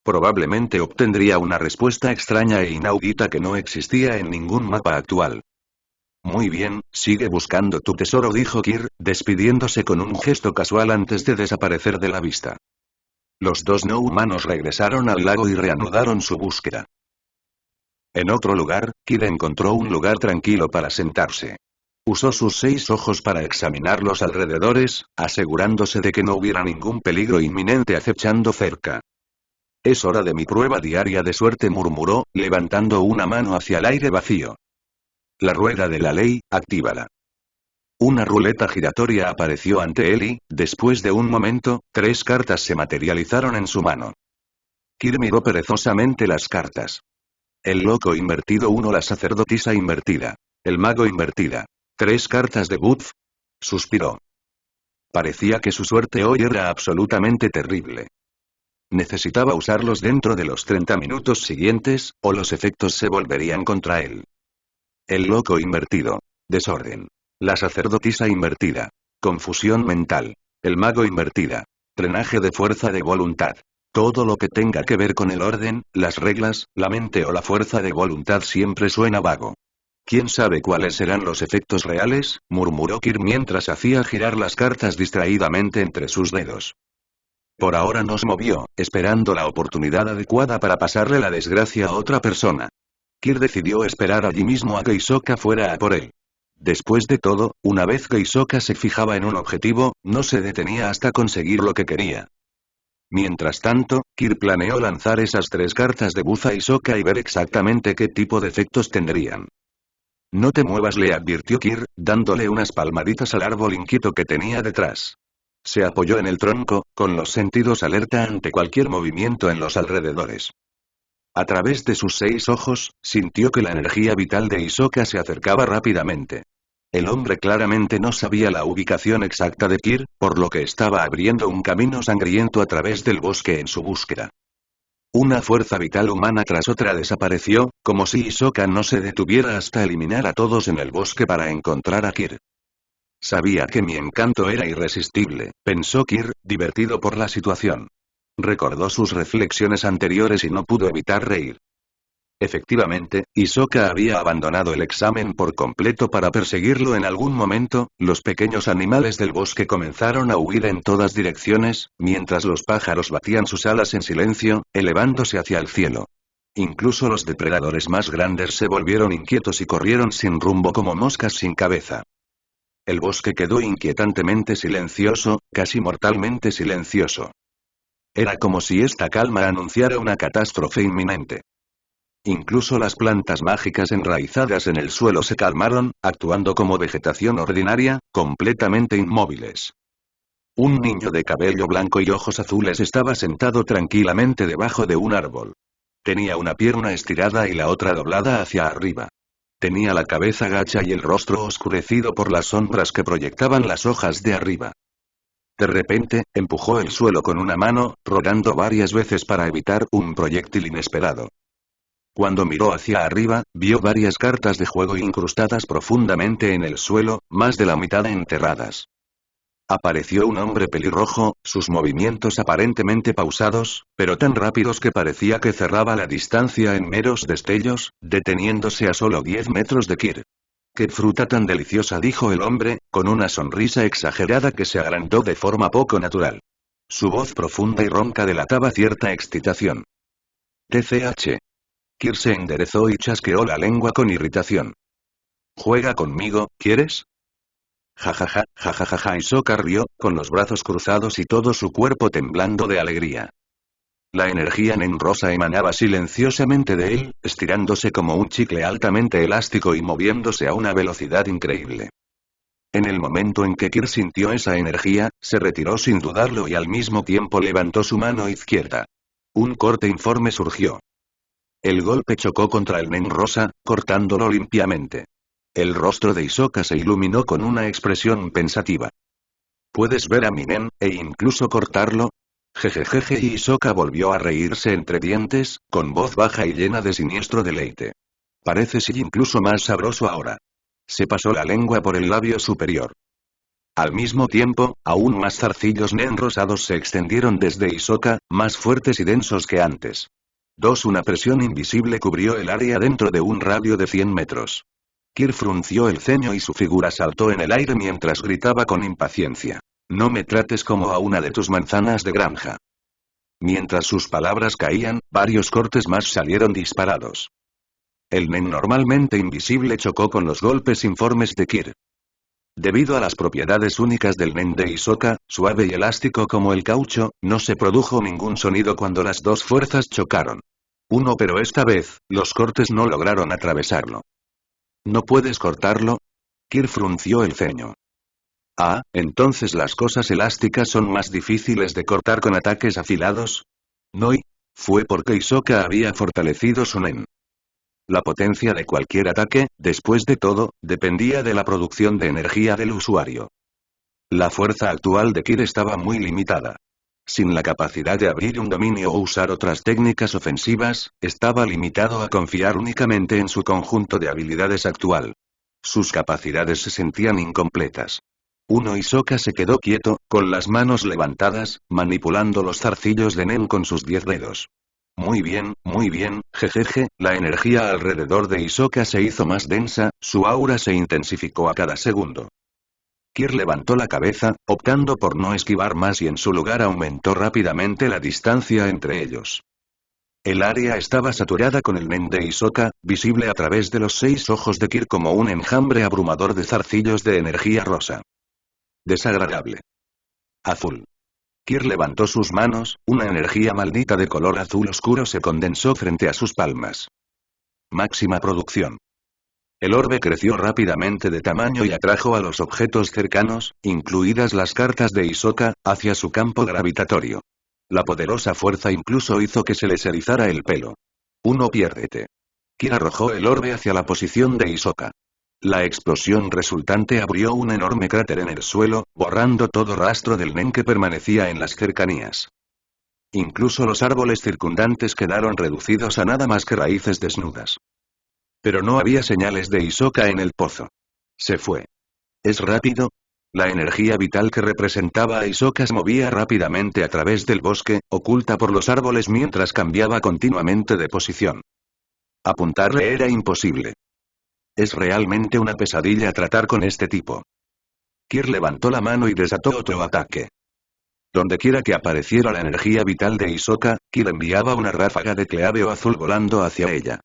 Probablemente obtendría una respuesta extraña e inaudita que no existía en ningún mapa actual. Muy bien, sigue buscando tu tesoro, dijo Kir, despidiéndose con un gesto casual antes de desaparecer de la vista. Los dos no humanos regresaron al lago y reanudaron su búsqueda. En otro lugar, Kir encontró un lugar tranquilo para sentarse. Usó sus 6 ojos para examinar los alrededores, asegurándose de que no hubiera ningún peligro inminente acechando cerca. Es hora de mi prueba diaria de suerte, murmuró, levantando una mano hacia el aire vacío. La rueda de la ley, actívala. Una ruleta giratoria apareció ante él y, después de un momento, 3 cartas se materializaron en su mano. Kir miró perezosamente las cartas. El loco invertido 1, la sacerdotisa invertida. El mago invertida. 3 cartas de Buzz. Suspiró. Parecía que su suerte hoy era absolutamente terrible. Necesitaba usarlos dentro de los 30 minutos siguientes, o los efectos se volverían contra él. El loco invertido. Desorden. La sacerdotisa invertida. Confusión mental. El mago invertida. Drenaje de fuerza de voluntad. Todo lo que tenga que ver con el orden, las reglas, la mente o la fuerza de voluntad siempre suena vago. ¿Quién sabe cuáles serán los efectos reales?, murmuró Kir mientras hacía girar las cartas distraídamente entre sus dedos. Por ahora no se movió, esperando la oportunidad adecuada para pasarle la desgracia a otra persona. Kir decidió esperar allí mismo a que Hisoka fuera a por él. Después de todo, una vez que Hisoka se fijaba en un objetivo, no se detenía hasta conseguir lo que quería. Mientras tanto, Kir planeó lanzar esas 3 cartas de buz a Hisoka y ver exactamente qué tipo de efectos tendrían. No te muevas, le advirtió Kir, dándole unas palmaditas al árbol inquieto que tenía detrás. Se apoyó en el tronco, con los sentidos alerta ante cualquier movimiento en los alrededores. A través de sus 6 ojos, sintió que la energía vital de Hisoka se acercaba rápidamente. El hombre claramente no sabía la ubicación exacta de Kir, por lo que estaba abriendo un camino sangriento a través del bosque en su búsqueda. Una fuerza vital humana tras otra desapareció, como si Hisoka no se detuviera hasta eliminar a todos en el bosque para encontrar a Kir. Sabía que mi encanto era irresistible, pensó Kir, divertido por la situación. Recordó sus reflexiones anteriores y no pudo evitar reír. Efectivamente, Hisoka había abandonado el examen por completo para perseguirlo en algún momento. Los pequeños animales del bosque comenzaron a huir en todas direcciones, mientras los pájaros batían sus alas en silencio, elevándose hacia el cielo. Incluso los depredadores más grandes se volvieron inquietos y corrieron sin rumbo como moscas sin cabeza. El bosque quedó inquietantemente silencioso, casi mortalmente silencioso. Era como si esta calma anunciara una catástrofe inminente. Incluso las plantas mágicas enraizadas en el suelo se calmaron, actuando como vegetación ordinaria, completamente inmóviles. Un niño de cabello blanco y ojos azules estaba sentado tranquilamente debajo de un árbol. Tenía una pierna estirada y la otra doblada hacia arriba. Tenía la cabeza gacha y el rostro oscurecido por las sombras que proyectaban las hojas de arriba. De repente, empujó el suelo con una mano, rodando varias veces para evitar un proyectil inesperado. Cuando miró hacia arriba, vio varias cartas de juego incrustadas profundamente en el suelo, más de la mitad enterradas. Apareció un hombre pelirrojo, sus movimientos aparentemente pausados, pero tan rápidos que parecía que cerraba la distancia en meros destellos, deteniéndose a solo 10 metros de Kir. «¡Qué fruta tan deliciosa!», dijo el hombre, con una sonrisa exagerada que se agrandó de forma poco natural. Su voz profunda y ronca delataba cierta excitación. «TCH». Kir se enderezó y chasqueó la lengua con irritación. «¿Juega conmigo, quieres?» «Jajaja, jajajaja», Hisoka rió, con los brazos cruzados y todo su cuerpo temblando de alegría. La energía nen rosa emanaba silenciosamente de él, estirándose como un chicle altamente elástico y moviéndose a una velocidad increíble. En el momento en que Kir sintió esa energía, se retiró sin dudarlo y al mismo tiempo levantó su mano izquierda. Un corte informe surgió. El golpe chocó contra el nen rosa, cortándolo limpiamente. El rostro de Hisoka se iluminó con una expresión pensativa. ¿Puedes ver a mi nen, e incluso cortarlo? Jejejeje, y Hisoka volvió a reírse entre dientes, con voz baja y llena de siniestro deleite. Parece sí incluso más sabroso ahora. Se pasó la lengua por el labio superior. Al mismo tiempo, aún más zarcillos nen rosados se extendieron desde Hisoka, más fuertes y densos que antes. Una presión invisible cubrió el área dentro de un radio de 100 metros. Kir frunció el ceño y su figura saltó en el aire mientras gritaba con impaciencia. «No me trates como a una de tus manzanas de granja». Mientras sus palabras caían, varios cortes más salieron disparados. El nen normalmente invisible chocó con los golpes informes de Kir. Debido a las propiedades únicas del nen de Hisoka, suave y elástico como el caucho, no se produjo ningún sonido cuando las dos fuerzas chocaron. Pero esta vez, los cortes no lograron atravesarlo. ¿No puedes cortarlo? Kir frunció el ceño. Ah, entonces las cosas elásticas son más difíciles de cortar con ataques afilados. No, y fue porque Hisoka había fortalecido su nen. La potencia de cualquier ataque, después de todo, dependía de la producción de energía del usuario. La fuerza actual de Kir estaba muy limitada. Sin la capacidad de abrir un dominio o usar otras técnicas ofensivas, estaba limitado a confiar únicamente en su conjunto de habilidades actual. Sus capacidades se sentían incompletas. Hisoka se quedó quieto, con las manos levantadas, manipulando los zarcillos de Nen con sus 10 dedos. Muy bien, jejeje, la energía alrededor de Hisoka se hizo más densa, su aura se intensificó a cada segundo. Kir levantó la cabeza, optando por no esquivar más y en su lugar aumentó rápidamente la distancia entre ellos. El área estaba saturada con el Nen de Hisoka, visible a través de los 6 ojos de Kir como un enjambre abrumador de zarcillos de energía rosa. Desagradable. Azul. Kir levantó sus manos, una energía maldita de color azul oscuro se condensó frente a sus palmas. Máxima producción. El orbe creció rápidamente de tamaño y atrajo a los objetos cercanos, incluidas las cartas de Hisoka, hacia su campo gravitatorio. La poderosa fuerza incluso hizo que se les erizara el pelo. Piérdete. Kir arrojó el orbe hacia la posición de Hisoka. La explosión resultante abrió un enorme cráter en el suelo, borrando todo rastro del Nen que permanecía en las cercanías. Incluso los árboles circundantes quedaron reducidos a nada más que raíces desnudas. Pero no había señales de Hisoka en el pozo. Se fue. ¿Es rápido? La energía vital que representaba a Hisoka se movía rápidamente a través del bosque, oculta por los árboles mientras cambiaba continuamente de posición. Apuntarle era imposible. Es realmente una pesadilla tratar con este tipo. Kir levantó la mano y desató otro ataque. Dondequiera que apareciera la energía vital de Hisoka, Kir enviaba una ráfaga de cleáveo azul volando hacia ella.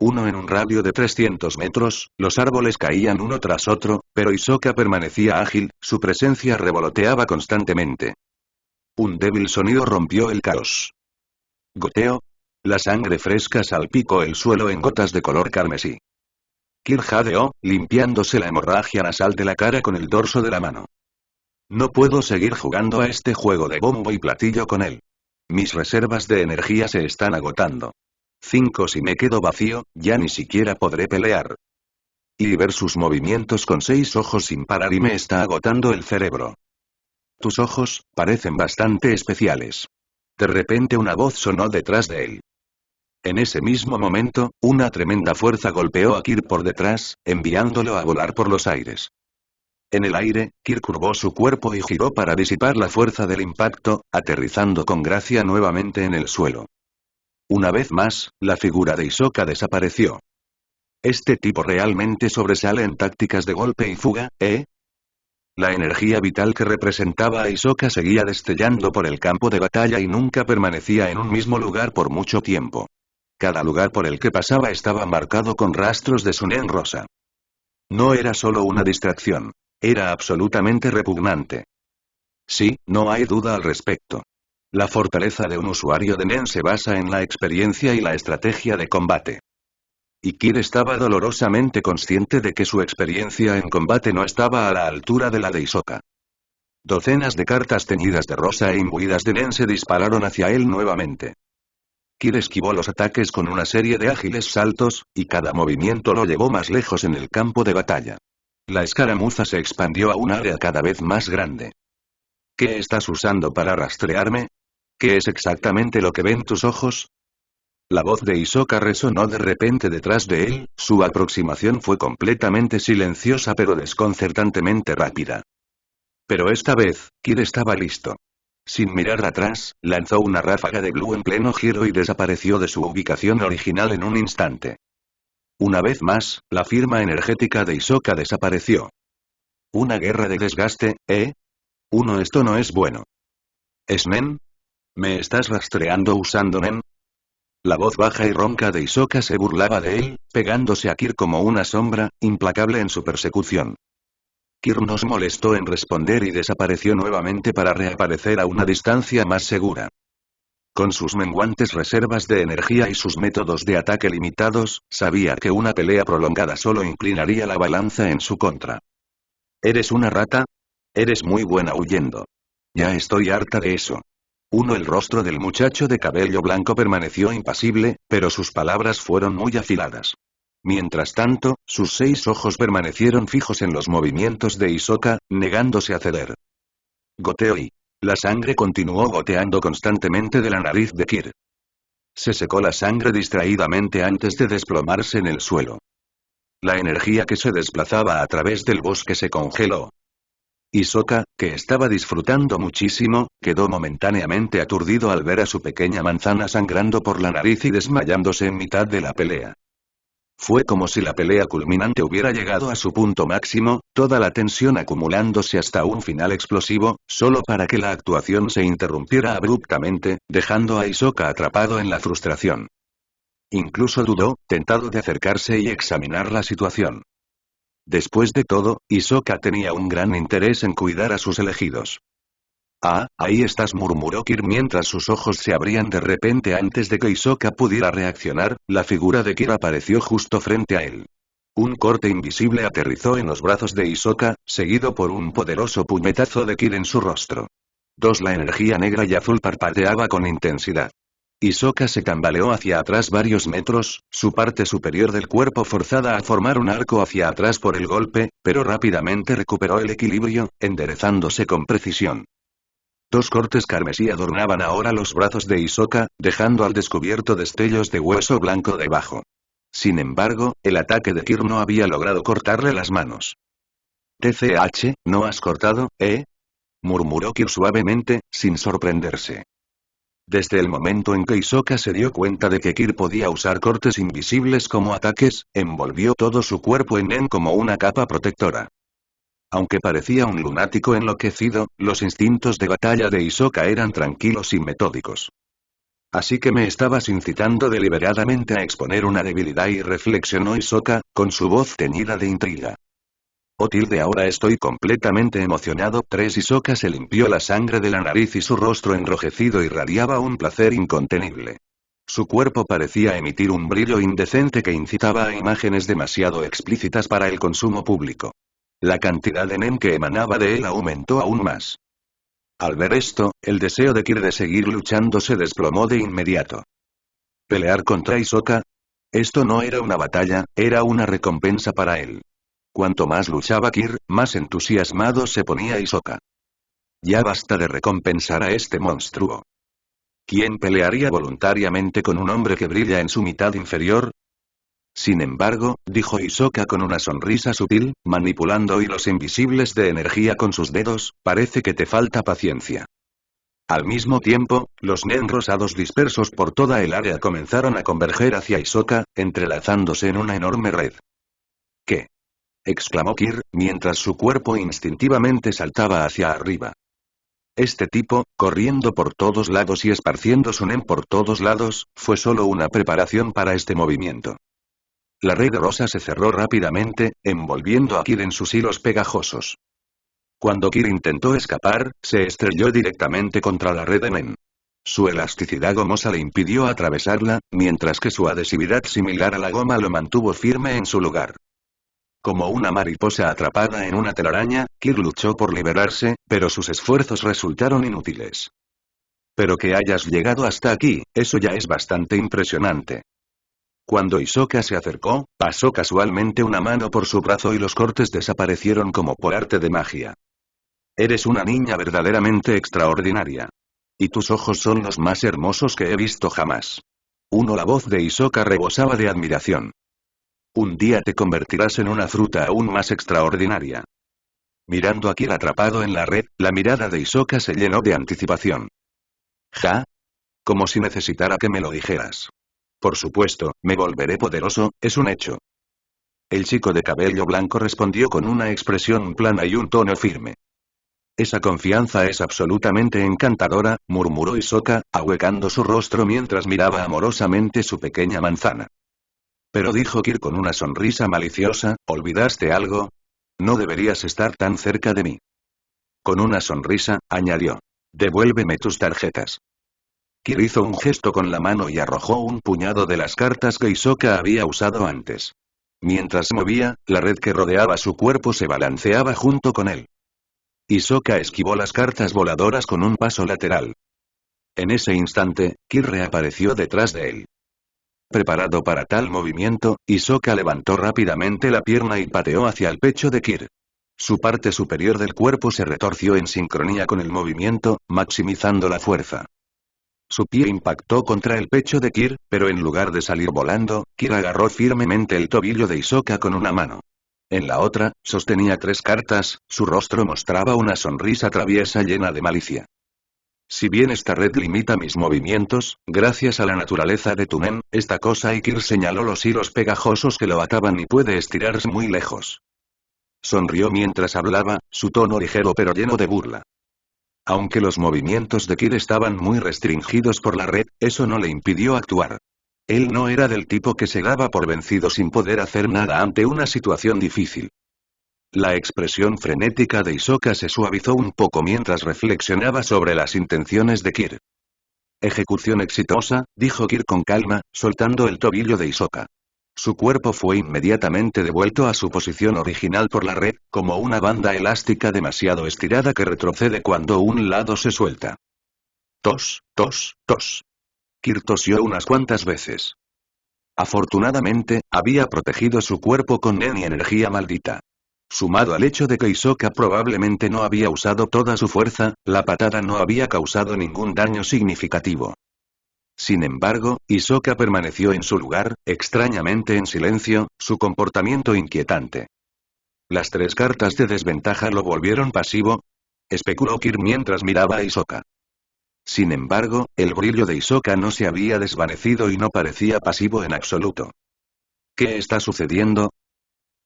En un radio de 300 metros, los árboles caían uno tras otro, pero Hisoka permanecía ágil, su presencia revoloteaba constantemente. Un débil sonido rompió el caos. Goteo. La sangre fresca salpicó el suelo en gotas de color carmesí. Kir jadeó, limpiándose la hemorragia nasal de la cara con el dorso de la mano. No puedo seguir jugando a este juego de bombo y platillo con él. Mis reservas de energía se están agotando. 5 Si me quedo vacío, ya ni siquiera podré pelear. Y ver sus movimientos con 6 ojos sin parar y me está agotando el cerebro. Tus ojos, parecen bastante especiales. De repente una voz sonó detrás de él. En ese mismo momento, una tremenda fuerza golpeó a Kir por detrás, enviándolo a volar por los aires. En el aire, Kir curvó su cuerpo y giró para disipar la fuerza del impacto, aterrizando con gracia nuevamente en el suelo. Una vez más, la figura de Hisoka desapareció. Este tipo realmente sobresale en tácticas de golpe y fuga, ¿eh? La energía vital que representaba a Hisoka seguía destellando por el campo de batalla y nunca permanecía en un mismo lugar por mucho tiempo. Cada lugar por el que pasaba estaba marcado con rastros de su Nen rosa. No era solo una distracción. Era absolutamente repugnante. Sí, no hay duda al respecto. La fortaleza de un usuario de Nen se basa en la experiencia y la estrategia de combate. Y Kir estaba dolorosamente consciente de que su experiencia en combate no estaba a la altura de la de Hisoka. Docenas de cartas teñidas de rosa e imbuidas de Nen se dispararon hacia él nuevamente. Kir esquivó los ataques con una serie de ágiles saltos, y cada movimiento lo llevó más lejos en el campo de batalla. La escaramuza se expandió a un área cada vez más grande. ¿Qué estás usando para rastrearme? ¿Qué es exactamente lo que ven tus ojos? La voz de Hisoka resonó de repente detrás de él, su aproximación fue completamente silenciosa pero desconcertantemente rápida. Pero esta vez, Kir estaba listo. Sin mirar atrás, lanzó una ráfaga de glue en pleno giro y desapareció de su ubicación original en un instante. Una vez más, la firma energética de Hisoka desapareció. Una guerra de desgaste, ¿eh? Esto no es bueno. ¿Es Nen? ¿Me estás rastreando usando Nen? La voz baja y ronca de Hisoka se burlaba de él, pegándose a Kir como una sombra, implacable en su persecución. Kir no se molestó en responder y desapareció nuevamente para reaparecer a una distancia más segura. Con sus menguantes reservas de energía y sus métodos de ataque limitados, sabía que una pelea prolongada solo inclinaría la balanza en su contra. ¿Eres una rata? Eres muy buena huyendo. Ya estoy harta de eso. El rostro del muchacho de cabello blanco permaneció impasible, pero sus palabras fueron muy afiladas. Mientras tanto, sus 6 ojos permanecieron fijos en los movimientos de Hisoka, negándose a ceder. Goteo y La sangre continuó goteando constantemente de la nariz de Kir. Se secó la sangre distraídamente antes de desplomarse en el suelo. La energía que se desplazaba a través del bosque se congeló. Hisoka, que estaba disfrutando muchísimo, quedó momentáneamente aturdido al ver a su pequeña manzana sangrando por la nariz y desmayándose en mitad de la pelea. Fue como si la pelea culminante hubiera llegado a su punto máximo, toda la tensión acumulándose hasta un final explosivo, solo para que la actuación se interrumpiera abruptamente, dejando a Hisoka atrapado en la frustración. Incluso dudó, tentado de acercarse y examinar la situación. Después de todo, Hisoka tenía un gran interés en cuidar a sus elegidos. Ah, ahí estás, murmuró Kir mientras sus ojos se abrían de repente antes de que Hisoka pudiera reaccionar, la figura de Kir apareció justo frente a él. Un corte invisible aterrizó en los brazos de Hisoka, seguido por un poderoso puñetazo de Kir en su rostro. La energía negra y azul parpadeaba con intensidad. Hisoka se tambaleó hacia atrás varios metros, su parte superior del cuerpo forzada a formar un arco hacia atrás por el golpe, pero rápidamente recuperó el equilibrio, enderezándose con precisión. Dos cortes carmesí adornaban ahora los brazos de Hisoka, dejando al descubierto destellos de hueso blanco debajo. Sin embargo, el ataque de Kir no había logrado cortarle las manos. «TCH, ¿no has cortado, murmuró Kir suavemente, sin sorprenderse. Desde el momento en que Hisoka se dio cuenta de que Kir podía usar cortes invisibles como ataques, envolvió todo su cuerpo en Nen como una capa protectora. Aunque parecía un lunático enloquecido, los instintos de batalla de Hisoka eran tranquilos y metódicos. Así que me estabas incitando deliberadamente a exponer una debilidad, y reflexionó Hisoka, con su voz teñida de intriga. Ahora estoy completamente emocionado. 3 Hisoka se limpió la sangre de la nariz y su rostro enrojecido irradiaba un placer incontenible. Su cuerpo parecía emitir un brillo indecente que incitaba a imágenes demasiado explícitas para el consumo público. La cantidad de Nen que emanaba de él aumentó aún más. Al ver esto, el deseo de Kir de seguir luchando se desplomó de inmediato. ¿Pelear contra Hisoka? Esto no era una batalla, era una recompensa para él. Cuanto más luchaba Kir, más entusiasmado se ponía Hisoka. Ya basta de recompensar a este monstruo. ¿Quién pelearía voluntariamente con un hombre que brilla en su mitad inferior? Sin embargo, dijo Hisoka con una sonrisa sutil, manipulando hilos invisibles de energía con sus dedos, parece que te falta paciencia. Al mismo tiempo, los Nen rosados dispersos por toda el área comenzaron a converger hacia Hisoka, entrelazándose en una enorme red. ¿Qué? Exclamó Kir, mientras su cuerpo instintivamente saltaba hacia arriba. Este tipo, corriendo por todos lados y esparciendo su Nen por todos lados, fue solo una preparación para este movimiento. La red rosa se cerró rápidamente, envolviendo a Kir en sus hilos pegajosos. Cuando Kir intentó escapar, se estrelló directamente contra la red de Nen. Su elasticidad gomosa le impidió atravesarla, mientras que su adhesividad similar a la goma lo mantuvo firme en su lugar. Como una mariposa atrapada en una telaraña, Kir luchó por liberarse, pero sus esfuerzos resultaron inútiles. Pero que hayas llegado hasta aquí, eso ya es bastante impresionante. Cuando Hisoka se acercó, pasó casualmente una mano por su brazo y los cortes desaparecieron como por arte de magia. Eres una niña verdaderamente extraordinaria. Y tus ojos son los más hermosos que he visto jamás. La voz de Hisoka rebosaba de admiración. Un día te convertirás en una fruta aún más extraordinaria. Mirando a Kir atrapado en la red, la mirada de Hisoka se llenó de anticipación. ¿Ja? Como si necesitara que me lo dijeras. Por supuesto, me volveré poderoso, es un hecho. El chico de cabello blanco respondió con una expresión plana y un tono firme. Esa confianza es absolutamente encantadora, murmuró Hisoka, ahuecando su rostro mientras miraba amorosamente su pequeña manzana. Pero dijo Kir con una sonrisa maliciosa, ¿olvidaste algo? No deberías estar tan cerca de mí. Con una sonrisa, añadió. Devuélveme tus tarjetas. Kir hizo un gesto con la mano y arrojó un puñado de las cartas que Hisoka había usado antes. Mientras se movía, la red que rodeaba su cuerpo se balanceaba junto con él. Hisoka esquivó las cartas voladoras con un paso lateral. En ese instante, Kir reapareció detrás de él. Preparado para tal movimiento, Hisoka levantó rápidamente la pierna y pateó hacia el pecho de Kir. Su parte superior del cuerpo se retorció en sincronía con el movimiento, maximizando la fuerza. Su pie impactó contra el pecho de Kir, pero en lugar de salir volando, Kir agarró firmemente el tobillo de Hisoka con una mano. En la otra, sostenía 3 cartas, su rostro mostraba una sonrisa traviesa llena de malicia. Si bien esta red limita mis movimientos, gracias a la naturaleza de tu nen, esta cosa y Kir señaló los hilos pegajosos que lo ataban y puede estirarse muy lejos. Sonrió mientras hablaba, su tono ligero pero lleno de burla. Aunque los movimientos de Kir estaban muy restringidos por la red, eso no le impidió actuar. Él no era del tipo que se daba por vencido sin poder hacer nada ante una situación difícil. La expresión frenética de Hisoka se suavizó un poco mientras reflexionaba sobre las intenciones de Kir. Ejecución exitosa, dijo Kir con calma, soltando el tobillo de Hisoka. Su cuerpo fue inmediatamente devuelto a su posición original por la red, como una banda elástica demasiado estirada que retrocede cuando un lado se suelta. Tos, tos, tos. Kir tosió unas cuantas veces. Afortunadamente, había protegido su cuerpo con nen y energía maldita. Sumado al hecho de que Hisoka probablemente no había usado toda su fuerza, la patada no había causado ningún daño significativo. Sin embargo, Hisoka permaneció en su lugar, extrañamente en silencio, su comportamiento inquietante. ¿Las 3 cartas de desventaja lo volvieron pasivo? Especuló Kir mientras miraba a Hisoka. Sin embargo, el brillo de Hisoka no se había desvanecido y no parecía pasivo en absoluto. ¿Qué está sucediendo?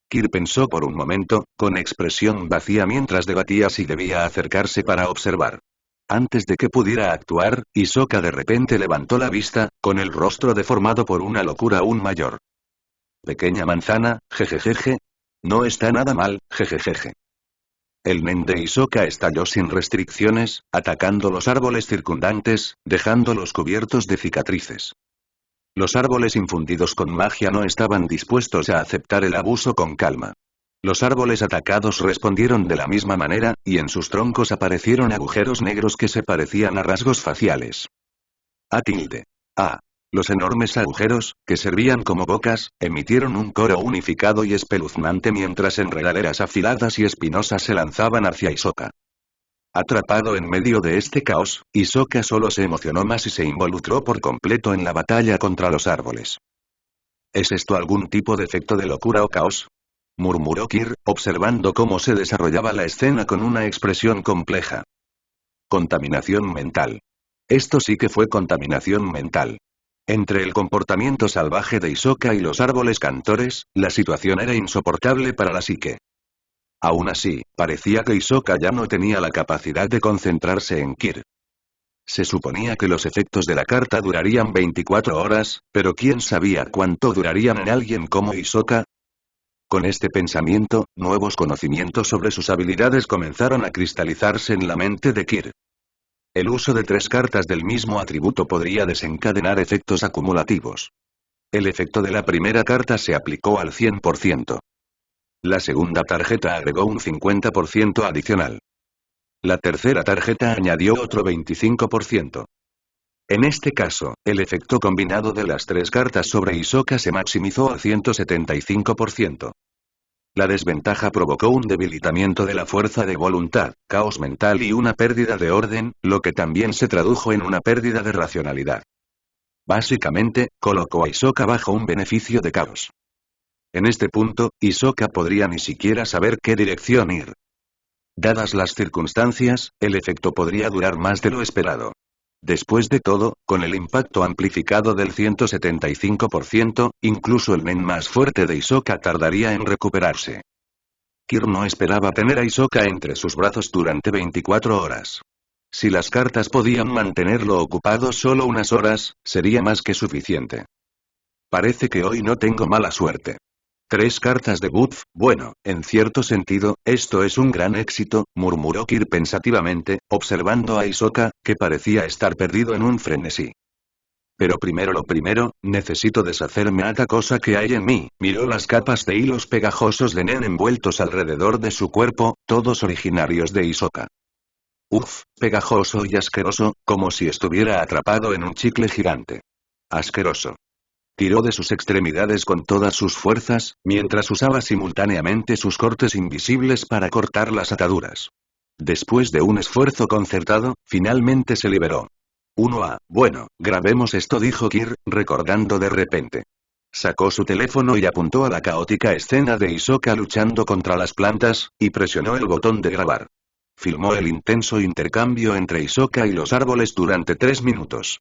Kir pensó por un momento, con expresión vacía mientras debatía si debía acercarse para observar. Antes de que pudiera actuar, Hisoka de repente levantó la vista, con el rostro deformado por una locura aún mayor. Pequeña manzana, jejejeje. No está nada mal, jejejeje. El nen de Hisoka estalló sin restricciones, atacando los árboles circundantes, dejándolos cubiertos de cicatrices. Los árboles infundidos con magia no estaban dispuestos a aceptar el abuso con calma. Los árboles atacados respondieron de la misma manera, y en sus troncos aparecieron agujeros negros que se parecían a rasgos faciales. A. Los enormes agujeros, que servían como bocas, emitieron un coro unificado y espeluznante mientras enredaderas afiladas y espinosas se lanzaban hacia Hisoka. Atrapado en medio de este caos, Hisoka solo se emocionó más y se involucró por completo en la batalla contra los árboles. ¿Es esto algún tipo de efecto de locura o caos?, murmuró Kir, observando cómo se desarrollaba la escena con una expresión compleja. Contaminación mental. Esto sí que fue contaminación mental. Entre el comportamiento salvaje de Hisoka y los árboles cantores, la situación era insoportable para la psique. Aún así, parecía que Hisoka ya no tenía la capacidad de concentrarse en Kir. Se suponía que los efectos de la carta durarían 24 horas, pero ¿quién sabía cuánto durarían en alguien como Hisoka? Con este pensamiento, nuevos conocimientos sobre sus habilidades comenzaron a cristalizarse en la mente de Kir. El uso de 3 cartas del mismo atributo podría desencadenar efectos acumulativos. El efecto de la primera carta se aplicó al 100%. La segunda tarjeta agregó un 50% adicional. La tercera tarjeta añadió otro 25%. En este caso, el efecto combinado de las 3 cartas sobre Hisoka se maximizó al 175%. La desventaja provocó un debilitamiento de la fuerza de voluntad, caos mental y una pérdida de orden, lo que también se tradujo en una pérdida de racionalidad. Básicamente, colocó a Hisoka bajo un beneficio de caos. En este punto, Hisoka podría ni siquiera saber qué dirección ir. Dadas las circunstancias, el efecto podría durar más de lo esperado. Después de todo, con el impacto amplificado del 175%, incluso el nen más fuerte de Hisoka tardaría en recuperarse. Kir no esperaba tener a Hisoka entre sus brazos durante 24 horas. Si las cartas podían mantenerlo ocupado solo unas horas, sería más que suficiente. Parece que hoy no tengo mala suerte. 3 cartas de buff, bueno, en cierto sentido, esto es un gran éxito, murmuró Kir pensativamente, observando a Hisoka, que parecía estar perdido en un frenesí. Pero primero lo primero, necesito deshacerme de la cosa que hay en mí, miró las capas de hilos pegajosos de nen envueltos alrededor de su cuerpo, todos originarios de Hisoka. Uf, pegajoso y asqueroso, como si estuviera atrapado en un chicle gigante. Asqueroso. Tiró de sus extremidades con todas sus fuerzas, mientras usaba simultáneamente sus cortes invisibles para cortar las ataduras. Después de un esfuerzo concertado, finalmente se liberó. Bueno, grabemos esto, dijo Kir, recordando de repente. Sacó su teléfono y apuntó a la caótica escena de Hisoka luchando contra las plantas, y presionó el botón de grabar. Filmó el intenso intercambio entre Hisoka y los árboles durante 3 minutos.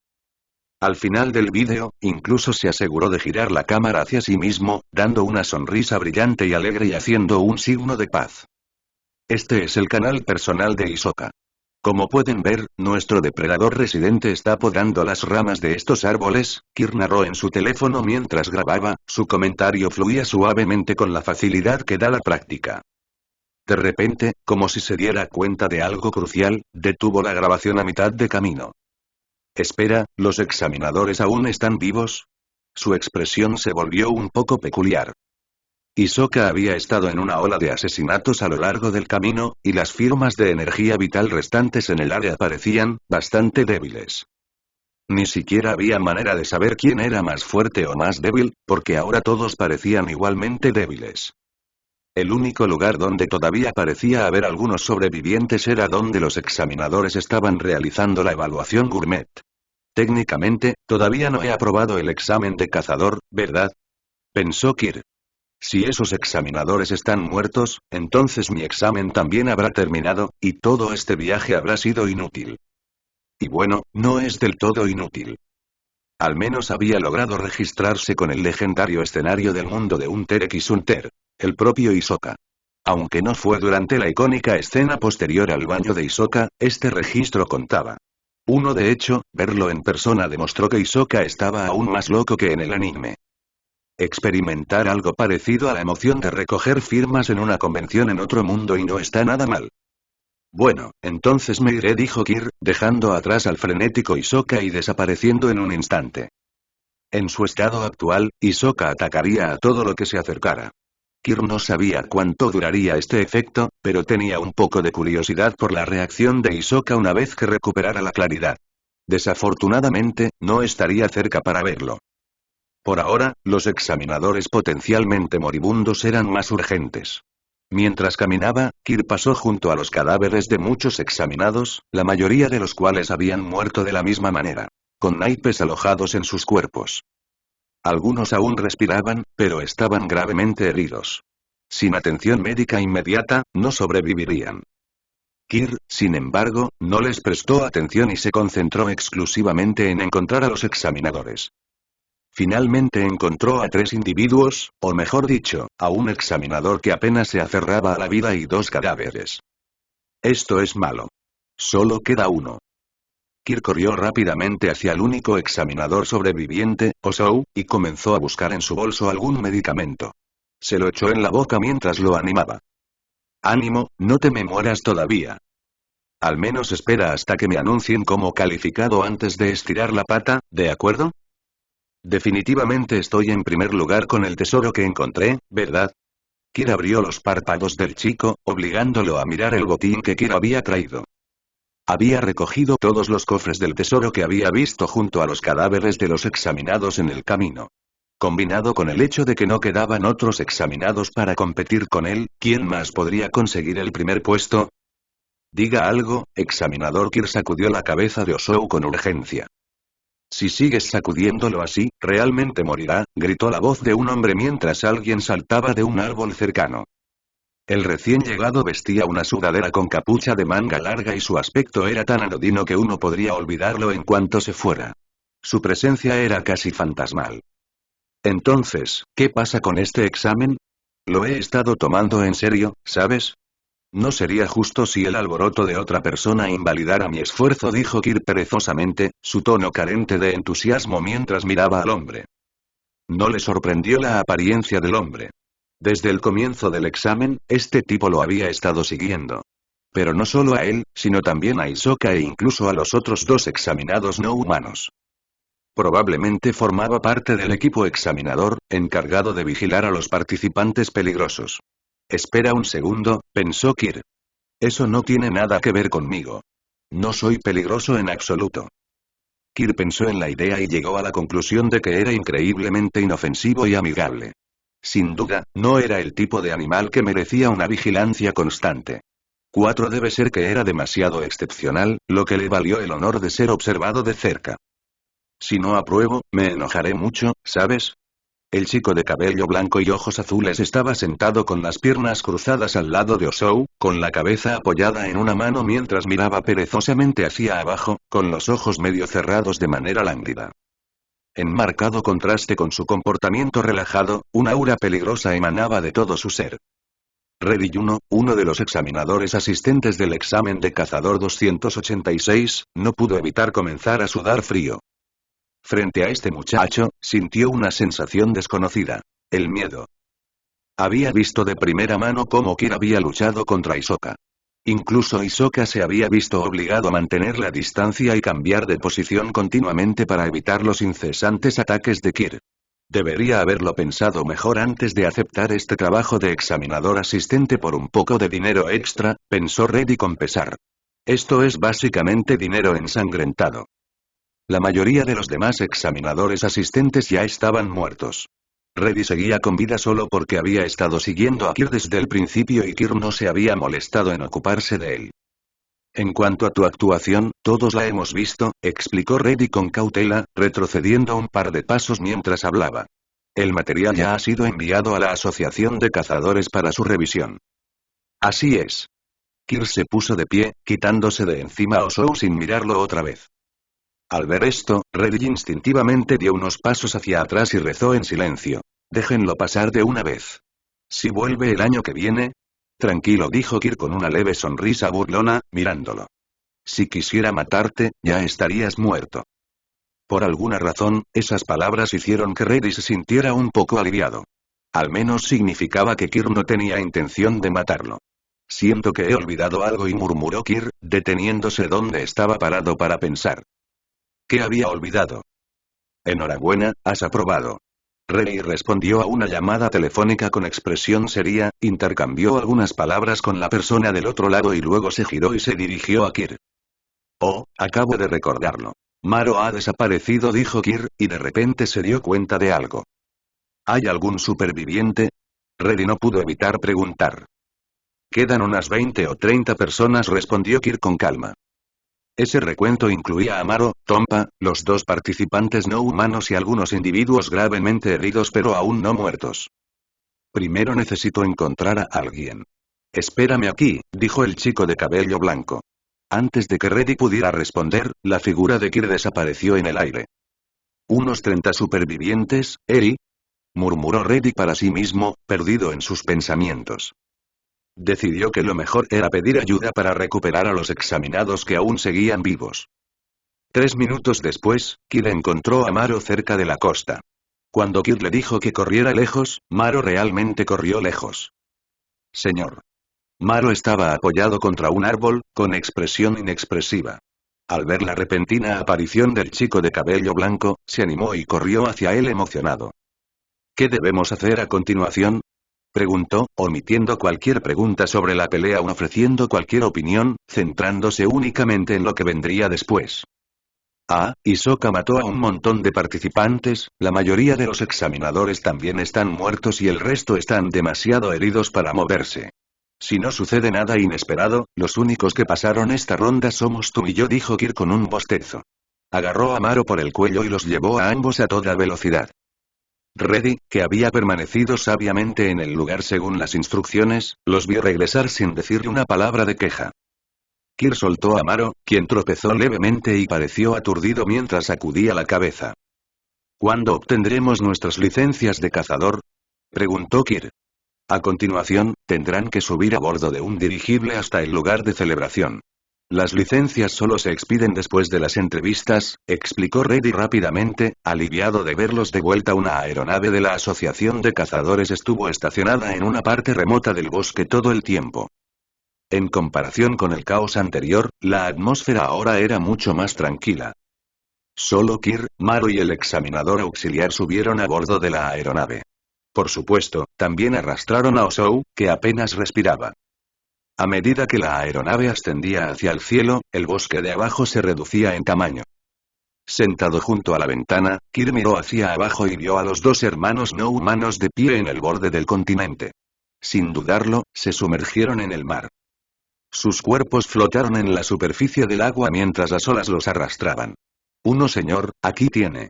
Al final del vídeo, incluso se aseguró de girar la cámara hacia sí mismo, dando una sonrisa brillante y alegre y haciendo un signo de paz. Este es el canal personal de Hisoka. Como pueden ver, nuestro depredador residente está podando las ramas de estos árboles, Kir narró en su teléfono mientras grababa, su comentario fluía suavemente con la facilidad que da la práctica. De repente, como si se diera cuenta de algo crucial, detuvo la grabación a mitad de camino. Espera, ¿los examinadores aún están vivos? Su expresión se volvió un poco peculiar. Hisoka había estado en una ola de asesinatos a lo largo del camino, y las firmas de energía vital restantes en el área parecían bastante débiles. Ni siquiera había manera de saber quién era más fuerte o más débil, porque ahora todos parecían igualmente débiles. El único lugar donde todavía parecía haber algunos sobrevivientes era donde los examinadores estaban realizando la evaluación gourmet. Técnicamente, todavía no he aprobado el examen de cazador, ¿verdad? Pensó Kir. Si esos examinadores están muertos, entonces mi examen también habrá terminado, y todo este viaje habrá sido inútil. Y bueno, no es del todo inútil. Al menos había logrado registrarse con el legendario escenario del mundo de Hunter x Hunter, el propio Hisoka. Aunque no fue durante la icónica escena posterior al baño de Hisoka, este registro contaba. De hecho, verlo en persona demostró que Hisoka estaba aún más loco que en el anime. Experimentar algo parecido a la emoción de recoger firmas en una convención en otro mundo y no está nada mal. Bueno, entonces me iré, dijo Kir, dejando atrás al frenético Hisoka y desapareciendo en un instante. En su estado actual, Hisoka atacaría a todo lo que se acercara. Kir no sabía cuánto duraría este efecto, pero tenía un poco de curiosidad por la reacción de Hisoka una vez que recuperara la claridad. Desafortunadamente, no estaría cerca para verlo. Por ahora, los examinadores potencialmente moribundos eran más urgentes. Mientras caminaba, Kir pasó junto a los cadáveres de muchos examinados, la mayoría de los cuales habían muerto de la misma manera, con naipes alojados en sus cuerpos. Algunos aún respiraban, pero estaban gravemente heridos. Sin atención médica inmediata, no sobrevivirían. Kir, sin embargo, no les prestó atención y se concentró exclusivamente en encontrar a los examinadores. Finalmente encontró a 3 individuos, o mejor dicho, a un examinador que apenas se aferraba a la vida y 2 cadáveres. Esto es malo. Solo queda uno. Kir corrió rápidamente hacia el único examinador sobreviviente, Osou, y comenzó a buscar en su bolso algún medicamento. Se lo echó en la boca mientras lo animaba. Ánimo, no te me mueras todavía. Al menos espera hasta que me anuncien como calificado antes de estirar la pata, ¿de acuerdo? Definitivamente estoy en primer lugar con el tesoro que encontré, ¿verdad? Kir abrió los párpados del chico, obligándolo a mirar el botín que Kir había traído. Había recogido todos los cofres del tesoro que había visto junto a los cadáveres de los examinados en el camino. Combinado con el hecho de que no quedaban otros examinados para competir con él, ¿quién más podría conseguir el primer puesto? Diga algo, examinador. Kir sacudió la cabeza de Osou con urgencia. Si sigues sacudiéndolo así, realmente morirá, gritó la voz de un hombre mientras alguien saltaba de un árbol cercano. El recién llegado vestía una sudadera con capucha de manga larga y su aspecto era tan anodino que uno podría olvidarlo en cuanto se fuera. Su presencia era casi fantasmal. Entonces, ¿qué pasa con este examen? Lo he estado tomando en serio, ¿sabes? No sería justo si el alboroto de otra persona invalidara mi esfuerzo, dijo Kir perezosamente, su tono carente de entusiasmo mientras miraba al hombre. No le sorprendió la apariencia del hombre. Desde el comienzo del examen, este tipo lo había estado siguiendo. Pero no solo a él, sino también a Hisoka e incluso a los otros 2 examinados no humanos. Probablemente formaba parte del equipo examinador, encargado de vigilar a los participantes peligrosos. Espera un segundo, pensó Kir. Eso no tiene nada que ver conmigo. No soy peligroso en absoluto. Kir pensó en la idea y llegó a la conclusión de que era increíblemente inofensivo y amigable. Sin duda, no era el tipo de animal que merecía una vigilancia constante. 4 debe ser que era demasiado excepcional, lo que le valió el honor de ser observado de cerca. Si no apruebo, me enojaré mucho, ¿sabes? El chico de cabello blanco y ojos azules estaba sentado con las piernas cruzadas al lado de Osou, con la cabeza apoyada en una mano mientras miraba perezosamente hacia abajo, con los ojos medio cerrados de manera lánguida. En marcado contraste con su comportamiento relajado, un aura peligrosa emanaba de todo su ser. Reddy Juno, uno de los examinadores asistentes del examen de cazador 286, no pudo evitar comenzar a sudar frío. Frente a este muchacho, sintió una sensación desconocida. El miedo. Había visto de primera mano cómo Kir había luchado contra Hisoka. Incluso Hisoka se había visto obligado a mantener la distancia y cambiar de posición continuamente para evitar los incesantes ataques de Kir. Debería haberlo pensado mejor antes de aceptar este trabajo de examinador asistente por un poco de dinero extra, pensó Reddy con pesar. Esto es básicamente dinero ensangrentado. La mayoría de los demás examinadores asistentes ya estaban muertos. Reddy seguía con vida solo porque había estado siguiendo a Kir desde el principio y Kir no se había molestado en ocuparse de él. En cuanto a tu actuación, todos la hemos visto, explicó Reddy con cautela, retrocediendo un par de pasos mientras hablaba. El material ya ha sido enviado a la Asociación de Cazadores para su revisión. Así es. Kir se puso de pie, quitándose de encima a Osou sin mirarlo otra vez. Al ver esto, Reddy instintivamente dio unos pasos hacia atrás y rezó en silencio. Déjenlo pasar de una vez. Si vuelve el año que viene. Tranquilo, dijo Kir con una leve sonrisa burlona, mirándolo. Si quisiera matarte, ya estarías muerto. Por alguna razón, esas palabras hicieron que Reddy se sintiera un poco aliviado. Al menos significaba que Kir no tenía intención de matarlo. Siento que he olvidado algo, y murmuró Kir, deteniéndose donde estaba parado para pensar. ¿Qué había olvidado? Enhorabuena, has aprobado. Reddy respondió a una llamada telefónica con expresión seria, intercambió algunas palabras con la persona del otro lado y luego se giró y se dirigió a Kir. Oh, acabo de recordarlo. Maro ha desaparecido, dijo Kir, y de repente se dio cuenta de algo. ¿Hay algún superviviente? Reddy no pudo evitar preguntar. Quedan unas 20 o 30 personas, respondió Kir con calma. Ese recuento incluía a Maro, Tompa, los 2 participantes no humanos y algunos individuos gravemente heridos pero aún no muertos. Primero necesito encontrar a alguien. Espérame aquí, dijo el chico de cabello blanco. Antes de que Reddy pudiera responder, la figura de Kir desapareció en el aire. ¿Unos 30 supervivientes, Eri? Murmuró Reddy para sí mismo, perdido en sus pensamientos. Decidió que lo mejor era pedir ayuda para recuperar a los examinados que aún seguían vivos. 3 minutos después, Kir encontró a Maro cerca de la costa. Cuando Kir le dijo que corriera lejos, Maro realmente corrió lejos. Señor. Maro estaba apoyado contra un árbol, con expresión inexpresiva. Al ver la repentina aparición del chico de cabello blanco, se animó y corrió hacia él emocionado. ¿Qué debemos hacer a continuación? Preguntó, omitiendo cualquier pregunta sobre la pelea o ofreciendo cualquier opinión, centrándose únicamente en lo que vendría después. Hisoka mató a un montón de participantes, la mayoría de los examinadores también están muertos y el resto están demasiado heridos para moverse. Si no sucede nada inesperado, los únicos que pasaron esta ronda somos tú y yo, dijo Kir con un bostezo. Agarró a Maro por el cuello y los llevó a ambos a toda velocidad. Reddy, que había permanecido sabiamente en el lugar según las instrucciones, los vio regresar sin decirle una palabra de queja. Kir soltó a Maro, quien tropezó levemente y pareció aturdido mientras sacudía la cabeza. ¿Cuándo obtendremos nuestras licencias de cazador? Preguntó Kir. A continuación, tendrán que subir a bordo de un dirigible hasta el lugar de celebración. Las licencias solo se expiden después de las entrevistas, explicó Reddy rápidamente, aliviado de verlos de vuelta. Una aeronave de la Asociación de Cazadores estuvo estacionada en una parte remota del bosque todo el tiempo. En comparación con el caos anterior, la atmósfera ahora era mucho más tranquila. Solo Kir, Maro y el examinador auxiliar subieron a bordo de la aeronave. Por supuesto, también arrastraron a Osou, que apenas respiraba. A medida que la aeronave ascendía hacia el cielo, el bosque de abajo se reducía en tamaño. Sentado junto a la ventana, Kir miró hacia abajo y vio a los dos hermanos no humanos de pie en el borde del continente. Sin dudarlo, se sumergieron en el mar. Sus cuerpos flotaron en la superficie del agua mientras las olas los arrastraban. Señor, aquí tiene.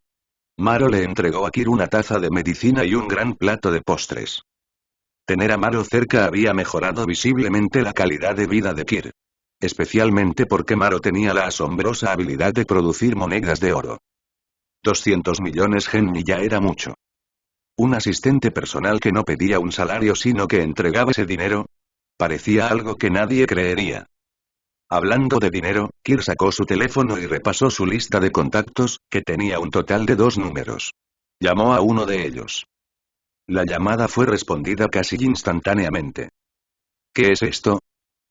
Maro le entregó a Kir una taza de medicina y un gran plato de postres. Tener a Maro cerca había mejorado visiblemente la calidad de vida de Kir. Especialmente porque Maro tenía la asombrosa habilidad de producir monedas de oro. 200 millones Genmi ya era mucho. Un asistente personal que no pedía un salario sino que entregaba ese dinero. Parecía algo que nadie creería. Hablando de dinero, Kir sacó su teléfono y repasó su lista de contactos, que tenía un total de 2 números. Llamó a uno de ellos. La llamada fue respondida casi instantáneamente. ¿Qué es esto?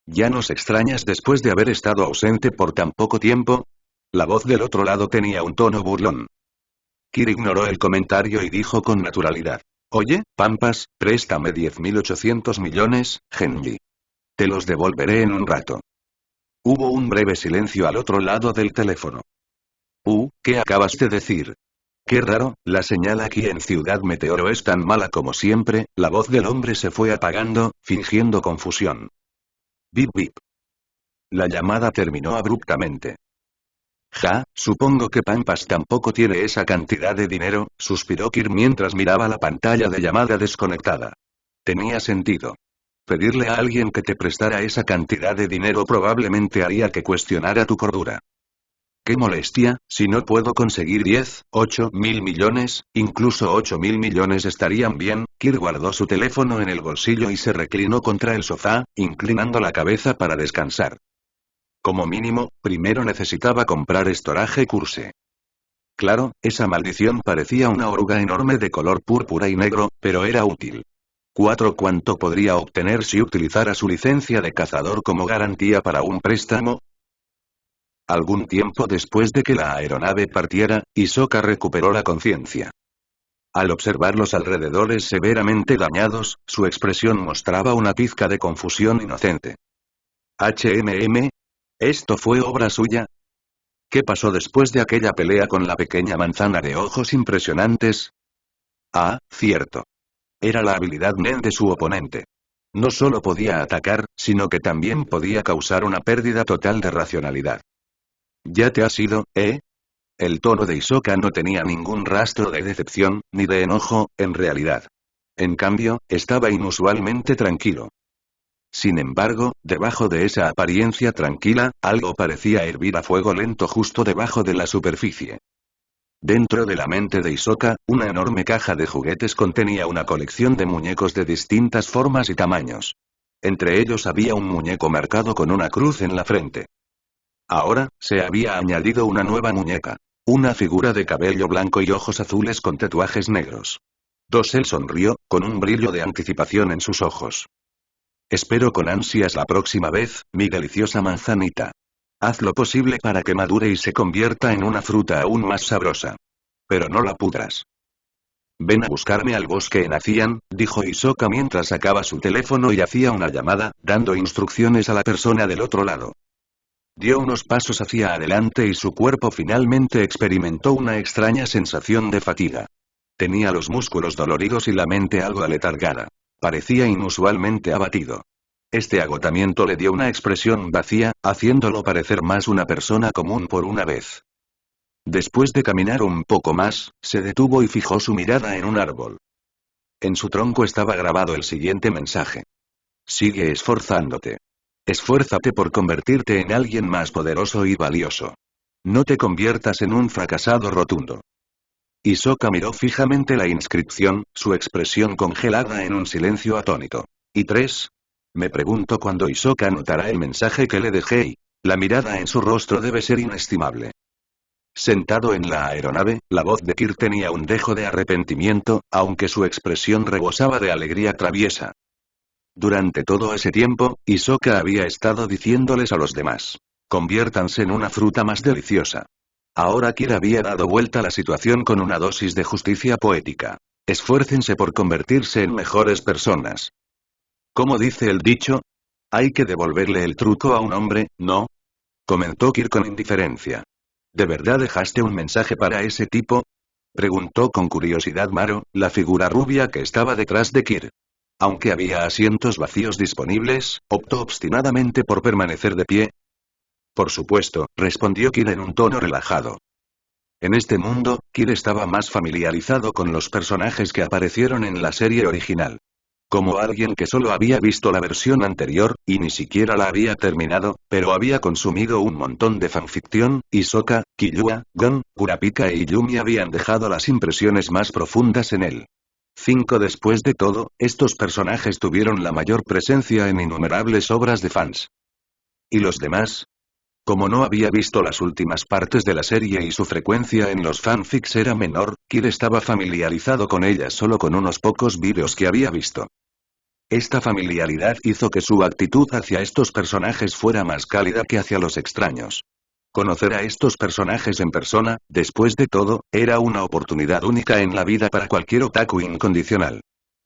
¿Ya nos extrañas después de haber estado ausente por tan poco tiempo? La voz del otro lado tenía un tono burlón. Kir ignoró el comentario y dijo con naturalidad. Oye, Pampas, préstame 10.800 millones, Genji. Te los devolveré en un rato. Hubo un breve silencio al otro lado del teléfono. ¿Qué acabas de decir? Qué raro, la señal aquí en Ciudad Meteoro es tan mala como siempre. La voz del hombre se fue apagando, fingiendo confusión. Bip bip. La llamada terminó abruptamente. Supongo que Pampas tampoco tiene esa cantidad de dinero, suspiró Kir mientras miraba la pantalla de llamada desconectada. Tenía sentido. Pedirle a alguien que te prestara esa cantidad de dinero probablemente haría que cuestionara tu cordura. ¡Qué molestia! Si no puedo conseguir 8.000 millones, incluso 8.000 millones estarían bien. Kir guardó su teléfono en el bolsillo y se reclinó contra el sofá, inclinando la cabeza para descansar. Como mínimo, primero necesitaba comprar estoraje curse. Claro, esa maldición parecía una oruga enorme de color púrpura y negro, pero era útil. ¿Cuánto podría obtener si utilizara su licencia de cazador como garantía para un préstamo? Algún tiempo después de que la aeronave partiera, Hisoka recuperó la conciencia. Al observar los alrededores severamente dañados, su expresión mostraba una pizca de confusión inocente. ¿Esto fue obra suya? ¿Qué pasó después de aquella pelea con la pequeña manzana de ojos impresionantes? Cierto. Era la habilidad Nen de su oponente. No solo podía atacar, sino que también podía causar una pérdida total de racionalidad. ¿Ya te has ido, El tono de Hisoka no tenía ningún rastro de decepción, ni de enojo, en realidad. En cambio, estaba inusualmente tranquilo. Sin embargo, debajo de esa apariencia tranquila, algo parecía hervir a fuego lento justo debajo de la superficie. Dentro de la mente de Hisoka, una enorme caja de juguetes contenía una colección de muñecos de distintas formas y tamaños. Entre ellos había un muñeco marcado con una cruz en la frente. Ahora, se había añadido una nueva muñeca. Una figura de cabello blanco y ojos azules con tatuajes negros. Él sonrió, con un brillo de anticipación en sus ojos. Espero con ansias la próxima vez, mi deliciosa manzanita. Haz lo posible para que madure y se convierta en una fruta aún más sabrosa. Pero no la pudras. Ven a buscarme al bosque en Acian, dijo Hisoka mientras sacaba su teléfono y hacía una llamada, dando instrucciones a la persona del otro lado. Dio unos pasos hacia adelante y su cuerpo finalmente experimentó una extraña sensación de fatiga. Tenía los músculos doloridos y la mente algo aletargada. Parecía inusualmente abatido. Este agotamiento le dio una expresión vacía, haciéndolo parecer más una persona común por una vez. Después de caminar un poco más, se detuvo y fijó su mirada en un árbol. En su tronco estaba grabado el siguiente mensaje. Sigue esforzándote. Esfuérzate por convertirte en alguien más poderoso y valioso. No te conviertas en un fracasado rotundo. Hisoka miró fijamente la inscripción, su expresión congelada en un silencio atónito. ¿Y 3? Me pregunto cuándo Hisoka notará el mensaje que le dejé y... La mirada en su rostro debe ser inestimable. Sentado en la aeronave, la voz de Kir tenía un dejo de arrepentimiento, aunque su expresión rebosaba de alegría traviesa. Durante todo ese tiempo, Hisoka había estado diciéndoles a los demás. Conviértanse en una fruta más deliciosa. Ahora Kir había dado vuelta a la situación con una dosis de justicia poética. Esfuércense por convertirse en mejores personas. ¿Cómo dice el dicho? Hay que devolverle el truco a un hombre, ¿no? Comentó Kir con indiferencia. ¿De verdad dejaste un mensaje para ese tipo? Preguntó con curiosidad Maro, la figura rubia que estaba detrás de Kir. Aunque había asientos vacíos disponibles, optó obstinadamente por permanecer de pie. Por supuesto, respondió Kir en un tono relajado. En este mundo, Kir estaba más familiarizado con los personajes que aparecieron en la serie original. Como alguien que solo había visto la versión anterior, y ni siquiera la había terminado, pero había consumido un montón de fanficción, Hisoka, Killua, Gon, Kurapika e Illumi habían dejado las impresiones más profundas en él. Después de todo, estos personajes tuvieron la mayor presencia en innumerables obras de fans. ¿Y los demás? Como no había visto las últimas partes de la serie y su frecuencia en los fanfics era menor, Kir estaba familiarizado con ellas solo con unos pocos vídeos que había visto. Esta familiaridad hizo que su actitud hacia estos personajes fuera más cálida que hacia los extraños. Conocer a estos personajes en persona, después de todo, era una oportunidad única en la vida para cualquier otaku incondicional.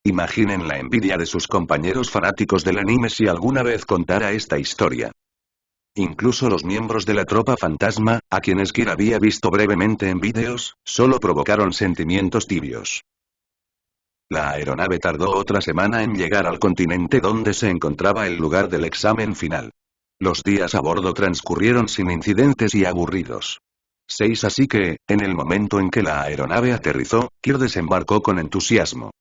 Imaginen la envidia de sus compañeros fanáticos del anime si alguna vez contara esta historia. Incluso los miembros de la tropa fantasma, a quienes Kir había visto brevemente en vídeos, solo provocaron sentimientos tibios. La aeronave tardó otra semana en llegar al continente donde se encontraba el lugar del examen final. Los días a bordo transcurrieron sin incidentes y aburridos. 6 Así que, en el momento en que la aeronave aterrizó, Kir desembarcó con entusiasmo.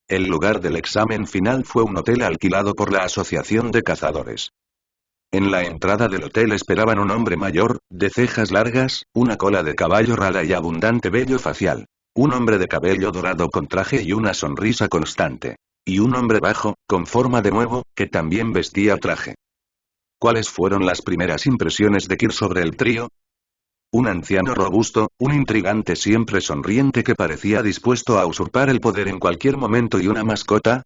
El lugar del examen final fue un hotel alquilado por la Asociación de Cazadores. En la entrada del hotel esperaban un hombre mayor, de cejas largas, una cola de caballo rara y abundante vello facial. Un hombre de cabello dorado con traje y una sonrisa constante. Y un hombre bajo, con forma de huevo, que también vestía traje. ¿Cuáles fueron las primeras impresiones de Kir sobre el trío? Un anciano robusto, un intrigante siempre sonriente que parecía dispuesto a usurpar el poder en cualquier momento y una mascota.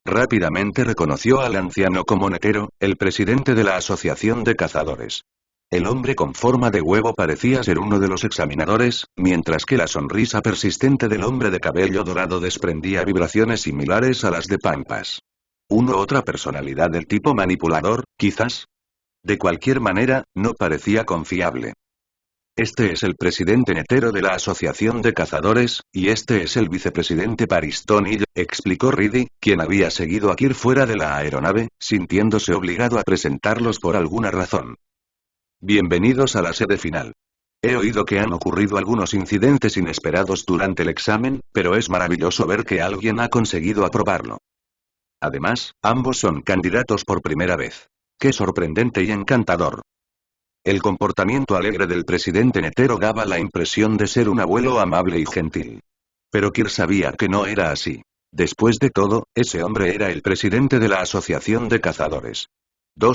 Rápidamente reconoció al anciano como Netero, el presidente de la Asociación de Cazadores. El hombre con forma de huevo parecía ser uno de los examinadores, mientras que la sonrisa persistente del hombre de cabello dorado desprendía vibraciones similares a las de Pampas. ¿Otra personalidad del tipo manipulador, quizás? De cualquier manera, no parecía confiable. Este es el presidente Netero de la Asociación de Cazadores, y este es el vicepresidente Paristonille, explicó Riddy, quien había seguido a Kir fuera de la aeronave, sintiéndose obligado a presentarlos por alguna razón. Bienvenidos a la sede final. He oído que han ocurrido algunos incidentes inesperados durante el examen, pero es maravilloso ver que alguien ha conseguido aprobarlo. Además, ambos son candidatos por primera vez. ¡Qué sorprendente y encantador! El comportamiento alegre del presidente Netero daba la impresión de ser un abuelo amable y gentil. Pero Kir sabía que no era así. Después de todo, ese hombre era el presidente de la Asociación de Cazadores.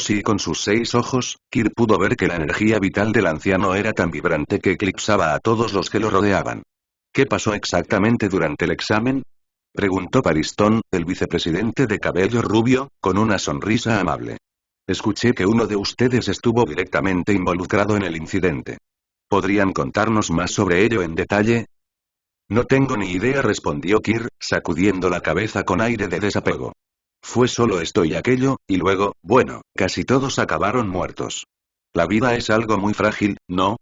Y con sus 6 ojos, Kir pudo ver que la energía vital del anciano era tan vibrante que eclipsaba a todos los que lo rodeaban. ¿Qué pasó exactamente durante el examen? Preguntó Paristón, el vicepresidente de cabello rubio, con una sonrisa amable. Escuché que uno de ustedes estuvo directamente involucrado en el incidente. ¿Podrían contarnos más sobre ello en detalle? No tengo ni idea, respondió Kir, sacudiendo la cabeza con aire de desapego. Fue solo esto y aquello, y luego, bueno, casi todos acabaron muertos. La vida es algo muy frágil, ¿no?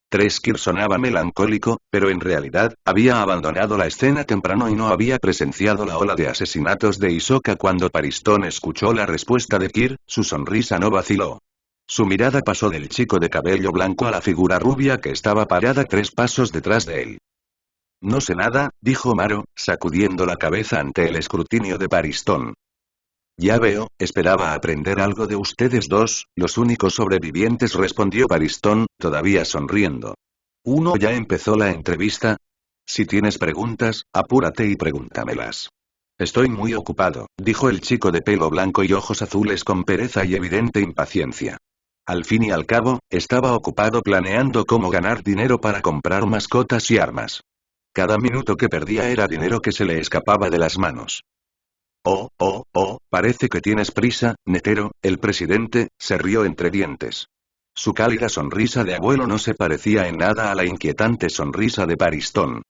Kir sonaba melancólico, pero en realidad, había abandonado la escena temprano y no había presenciado la ola de asesinatos de Hisoka cuando Paristón escuchó la respuesta de Kir, su sonrisa no vaciló. Su mirada pasó del chico de cabello blanco a la figura rubia que estaba parada 3 pasos detrás de él. No sé nada, dijo Maro, sacudiendo la cabeza ante el escrutinio de Paristón. Ya veo, esperaba aprender algo de ustedes dos, los únicos sobrevivientes, respondió Paristón, todavía sonriendo. ¿Ya empezó la entrevista? Si tienes preguntas, apúrate y pregúntamelas. Estoy muy ocupado, dijo el chico de pelo blanco y ojos azules con pereza y evidente impaciencia. Al fin y al cabo, estaba ocupado planeando cómo ganar dinero para comprar mascotas y armas. Cada minuto que perdía era dinero que se le escapaba de las manos. Parece que tienes prisa, Netero, el presidente, se rió entre dientes. Su cálida sonrisa de abuelo no se parecía en nada a la inquietante sonrisa de Paristón.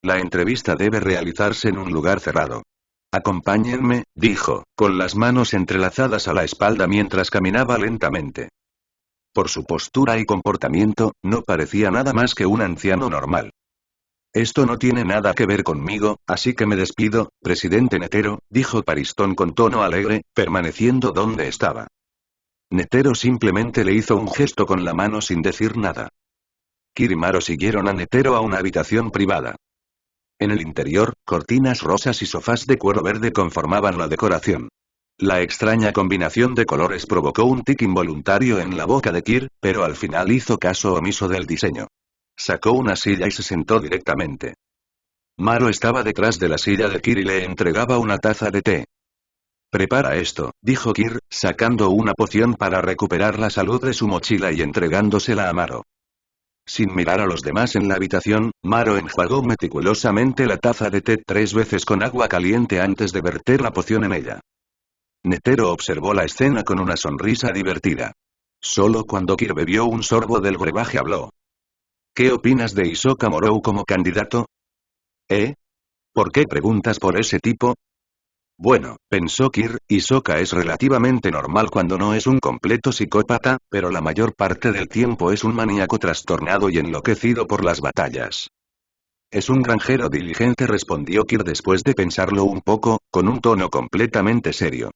La entrevista debe realizarse en un lugar cerrado. Acompáñenme, dijo, con las manos entrelazadas a la espalda mientras caminaba lentamente. Por su postura y comportamiento, no parecía nada más que un anciano normal. Esto no tiene nada que ver conmigo, así que me despido, presidente Netero, dijo Paristón con tono alegre, permaneciendo donde estaba. Netero simplemente le hizo un gesto con la mano sin decir nada. Kir y Maro siguieron a Netero a una habitación privada. En el interior, cortinas rosas y sofás de cuero verde conformaban la decoración. La extraña combinación de colores provocó un tic involuntario en la boca de Kir, pero al final hizo caso omiso del diseño. Sacó una silla y se sentó directamente. Maro estaba detrás de la silla de Kir y le entregaba una taza de té. Prepara esto, dijo Kir, sacando una poción para recuperar la salud de su mochila y entregándosela a Maro. Sin mirar a los demás en la habitación, Maro enjuagó meticulosamente la taza de té 3 veces con agua caliente antes de verter la poción en ella. Netero observó la escena con una sonrisa divertida. Solo cuando Kir bebió un sorbo del brebaje habló. ¿Qué opinas de Hisoka Morou como candidato? ¿Por qué preguntas por ese tipo? Bueno, pensó Kir, Hisoka es relativamente normal cuando no es un completo psicópata, pero la mayor parte del tiempo es un maníaco trastornado y enloquecido por las batallas. Es un granjero diligente, respondió Kir después de pensarlo un poco, con un tono completamente serio.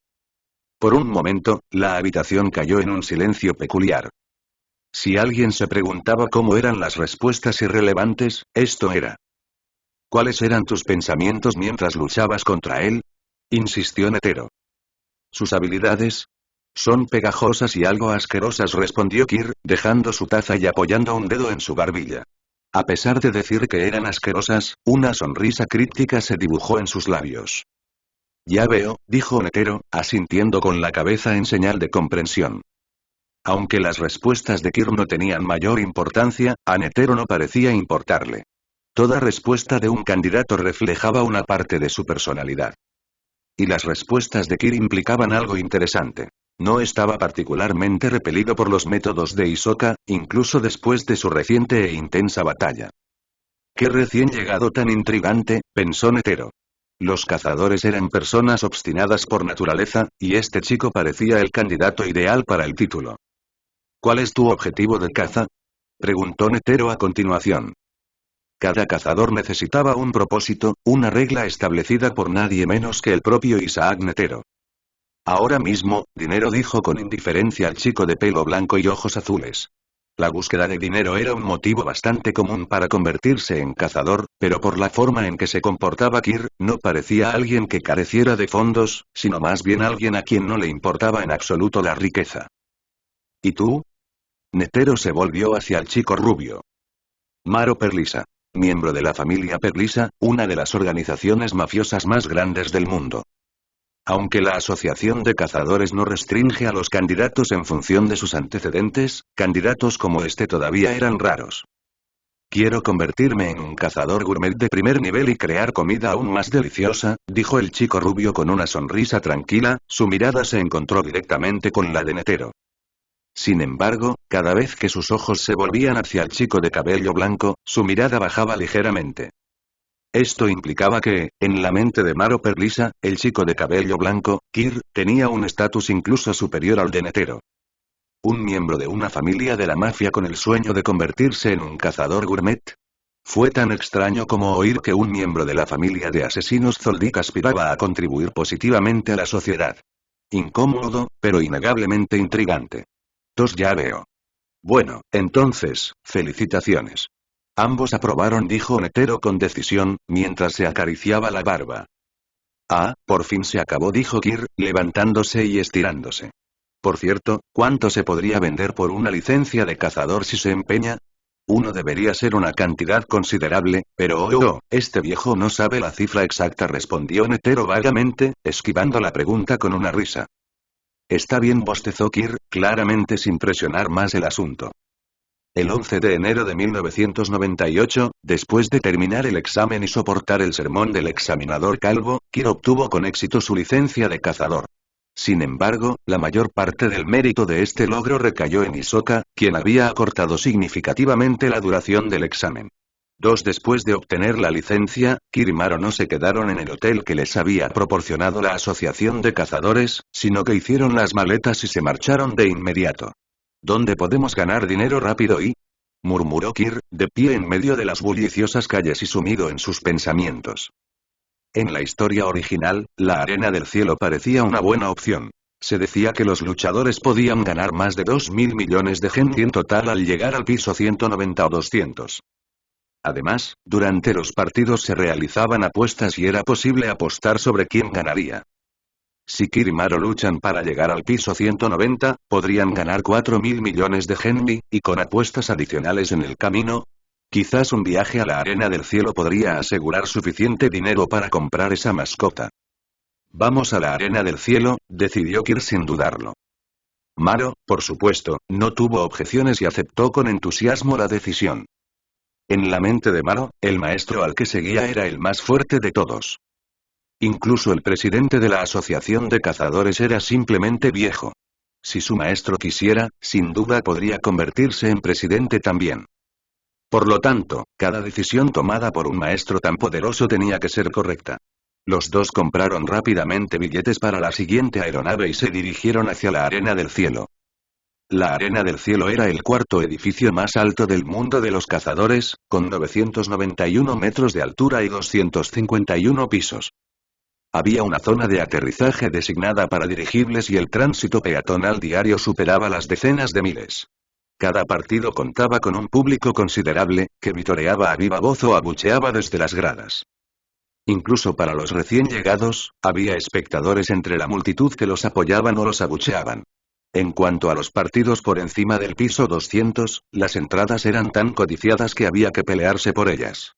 Por un momento, la habitación cayó en un silencio peculiar. Si alguien se preguntaba cómo eran las respuestas irrelevantes, esto era. ¿Cuáles eran tus pensamientos mientras luchabas contra él? Insistió Netero. Sus habilidades son pegajosas y algo asquerosas, respondió Kir, dejando su taza y apoyando un dedo en su barbilla. A pesar de decir que eran asquerosas, una sonrisa críptica se dibujó en sus labios. Ya veo, dijo Netero, asintiendo con la cabeza en señal de comprensión. Aunque las respuestas de Kir no tenían mayor importancia, a Netero no parecía importarle. Toda respuesta de un candidato reflejaba una parte de su personalidad. Y las respuestas de Kir implicaban algo interesante. No estaba particularmente repelido por los métodos de Hisoka, incluso después de su reciente e intensa batalla. Qué recién llegado tan intrigante, pensó Netero. Los cazadores eran personas obstinadas por naturaleza, y este chico parecía el candidato ideal para el título. ¿Cuál es tu objetivo de caza? Preguntó Netero a continuación. Cada cazador necesitaba un propósito, una regla establecida por nadie menos que el propio Isaac Netero. Ahora mismo, dinero, dijo con indiferencia al chico de pelo blanco y ojos azules. La búsqueda de dinero era un motivo bastante común para convertirse en cazador, pero por la forma en que se comportaba Kir, no parecía alguien que careciera de fondos, sino más bien alguien a quien no le importaba en absoluto la riqueza. ¿Y tú? Netero se volvió hacia el chico rubio. Maro Perlisa. Miembro de la familia Perlisa, una de las organizaciones mafiosas más grandes del mundo. Aunque la asociación de cazadores no restringe a los candidatos en función de sus antecedentes, candidatos como este todavía eran raros. Quiero convertirme en un cazador gourmet de primer nivel y crear comida aún más deliciosa, dijo el chico rubio con una sonrisa tranquila, su mirada se encontró directamente con la de Netero. Sin embargo, cada vez que sus ojos se volvían hacia el chico de cabello blanco, su mirada bajaba ligeramente. Esto implicaba que, en la mente de Maro Perlisa, el chico de cabello blanco, Kir, tenía un estatus incluso superior al de Netero. ¿Un miembro de una familia de la mafia con el sueño de convertirse en un cazador gourmet? Fue tan extraño como oír que un miembro de la familia de asesinos Zoldyck aspiraba a contribuir positivamente a la sociedad. Incómodo, pero innegablemente intrigante. Ya veo. Bueno, entonces, felicitaciones. Ambos aprobaron, dijo Netero con decisión, mientras se acariciaba la barba. Ah, por fin se acabó, dijo Kir, levantándose y estirándose. Por cierto, ¿cuánto se podría vender por una licencia de cazador si se empeña? Uno debería ser una cantidad considerable, pero este viejo no sabe la cifra exacta, respondió Netero vagamente, esquivando la pregunta con una risa. Está bien, bostezó Kir, claramente sin presionar más el asunto. El 11 de enero de 1998, después de terminar el examen y soportar el sermón del examinador calvo, Kir obtuvo con éxito su licencia de cazador. Sin embargo, la mayor parte del mérito de este logro recayó en Hisoka, quien había acortado significativamente la duración del examen. Después de obtener la licencia, Kir y Maro no se quedaron en el hotel que les había proporcionado la asociación de cazadores, sino que hicieron las maletas y se marcharon de inmediato. ¿Dónde podemos ganar dinero rápido y? Murmuró Kir, de pie en medio de las bulliciosas calles y sumido en sus pensamientos. En la historia original, la Arena del Cielo parecía una buena opción. Se decía que los luchadores podían ganar más de 2.000 millones de Genji en total al llegar al piso 190 o 200. Además, durante los partidos se realizaban apuestas y era posible apostar sobre quién ganaría. Si Kir y Maro luchan para llegar al piso 190, podrían ganar 4.000 millones de Genji, y con apuestas adicionales en el camino, quizás un viaje a la Arena del Cielo podría asegurar suficiente dinero para comprar esa mascota. Vamos a la Arena del Cielo, decidió Kir sin dudarlo. Maro, por supuesto, no tuvo objeciones y aceptó con entusiasmo la decisión. En la mente de Maro, el maestro al que seguía era el más fuerte de todos. Incluso el presidente de la Asociación de Cazadores era simplemente viejo. Si su maestro quisiera, sin duda podría convertirse en presidente también. Por lo tanto, cada decisión tomada por un maestro tan poderoso tenía que ser correcta. Los dos compraron rápidamente billetes para la siguiente aeronave y se dirigieron hacia la Arena del Cielo. La Arena del Cielo era el cuarto edificio más alto del mundo de los cazadores, con 991 metros de altura y 251 pisos. Había una zona de aterrizaje designada para dirigibles y el tránsito peatonal diario superaba las decenas de miles. Cada partido contaba con un público considerable, que vitoreaba a viva voz o abucheaba desde las gradas. Incluso para los recién llegados, había espectadores entre la multitud que los apoyaban o los abucheaban. En cuanto a los partidos por encima del piso 200, las entradas eran tan codiciadas que había que pelearse por ellas.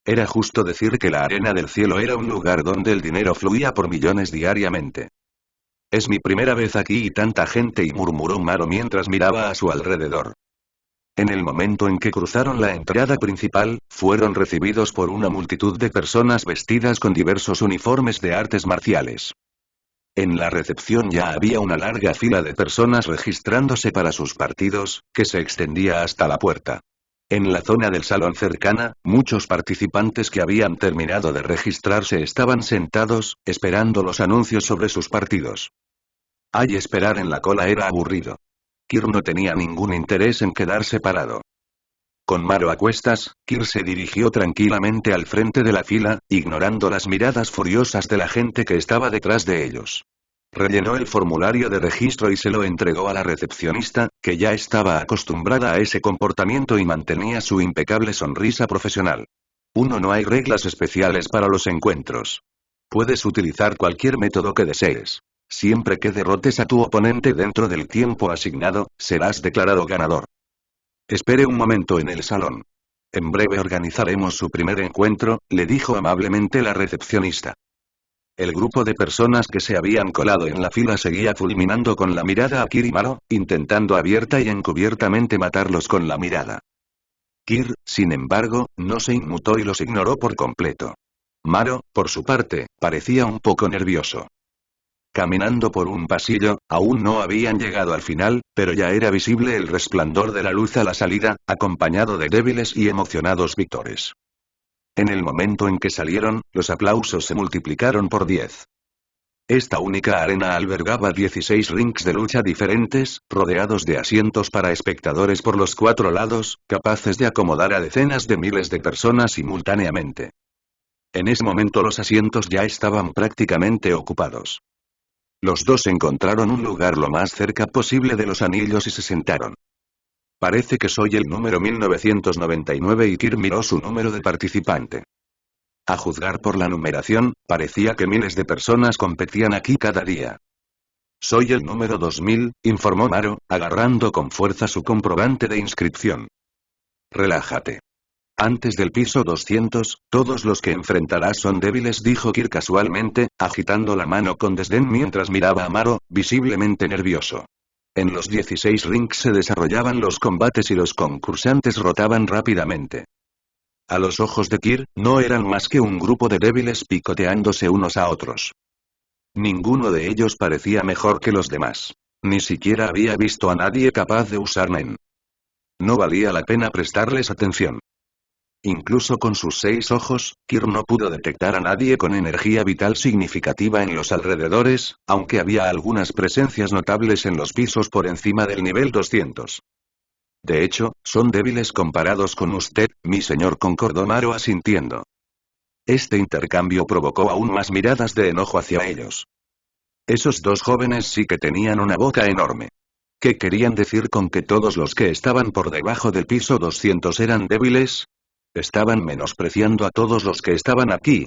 Era justo decir que la Arena del Cielo era un lugar donde el dinero fluía por millones diariamente. Es mi primera vez aquí y tanta gente, y murmuró Maro mientras miraba a su alrededor. En el momento en que cruzaron la entrada principal, fueron recibidos por una multitud de personas vestidas con diversos uniformes de artes marciales. En la recepción ya había una larga fila de personas registrándose para sus partidos, que se extendía hasta la puerta. En la zona del salón cercana, muchos participantes que habían terminado de registrarse estaban sentados, esperando los anuncios sobre sus partidos. Esperar en la cola era aburrido. Kir no tenía ningún interés en quedarse parado. Con Maro a cuestas, Kir se dirigió tranquilamente al frente de la fila, ignorando las miradas furiosas de la gente que estaba detrás de ellos. Rellenó el formulario de registro y se lo entregó a la recepcionista, que ya estaba acostumbrada a ese comportamiento y mantenía su impecable sonrisa profesional. No hay reglas especiales para los encuentros. Puedes utilizar cualquier método que desees. Siempre que derrotes a tu oponente dentro del tiempo asignado, serás declarado ganador. Espere un momento en el salón. En breve organizaremos su primer encuentro, le dijo amablemente la recepcionista. El grupo de personas que se habían colado en la fila seguía fulminando con la mirada a Kir y Maro, intentando abierta y encubiertamente matarlos con la mirada. Kir, sin embargo, no se inmutó y los ignoró por completo. Maro, por su parte, parecía un poco nervioso. Caminando por un pasillo, aún no habían llegado al final, pero ya era visible el resplandor de la luz a la salida, acompañado de débiles y emocionados victores. En el momento en que salieron, los aplausos se multiplicaron por 10. Esta única arena albergaba 16 rings de lucha diferentes, rodeados de asientos para espectadores por los 4 lados, capaces de acomodar a decenas de miles de personas simultáneamente. En ese momento los asientos ya estaban prácticamente ocupados. Los dos encontraron un lugar lo más cerca posible de los anillos y se sentaron. Parece que soy el número 1999 y Kir miró su número de participante. A juzgar por la numeración, parecía que miles de personas competían aquí cada día. Soy el número 2000, informó Maro, agarrando con fuerza su comprobante de inscripción. Relájate. Antes del piso 200, todos los que enfrentarás son débiles, dijo Kir casualmente, agitando la mano con desdén mientras miraba a Maro, visiblemente nervioso. En los 16 rings se desarrollaban los combates y los concursantes rotaban rápidamente. A los ojos de Kir, no eran más que un grupo de débiles picoteándose unos a otros. Ninguno de ellos parecía mejor que los demás. Ni siquiera había visto a nadie capaz de usar Nen. No valía la pena prestarles atención. Incluso con sus 6 ojos, Kir no pudo detectar a nadie con energía vital significativa en los alrededores, aunque había algunas presencias notables en los pisos por encima del nivel 200. De hecho, son débiles comparados con usted, mi señor, concordó Maro asintiendo. Este intercambio provocó aún más miradas de enojo hacia ellos. Esos dos jóvenes sí que tenían una boca enorme. ¿Qué querían decir con que todos los que estaban por debajo del piso 200 eran débiles? Estaban menospreciando a todos los que estaban aquí.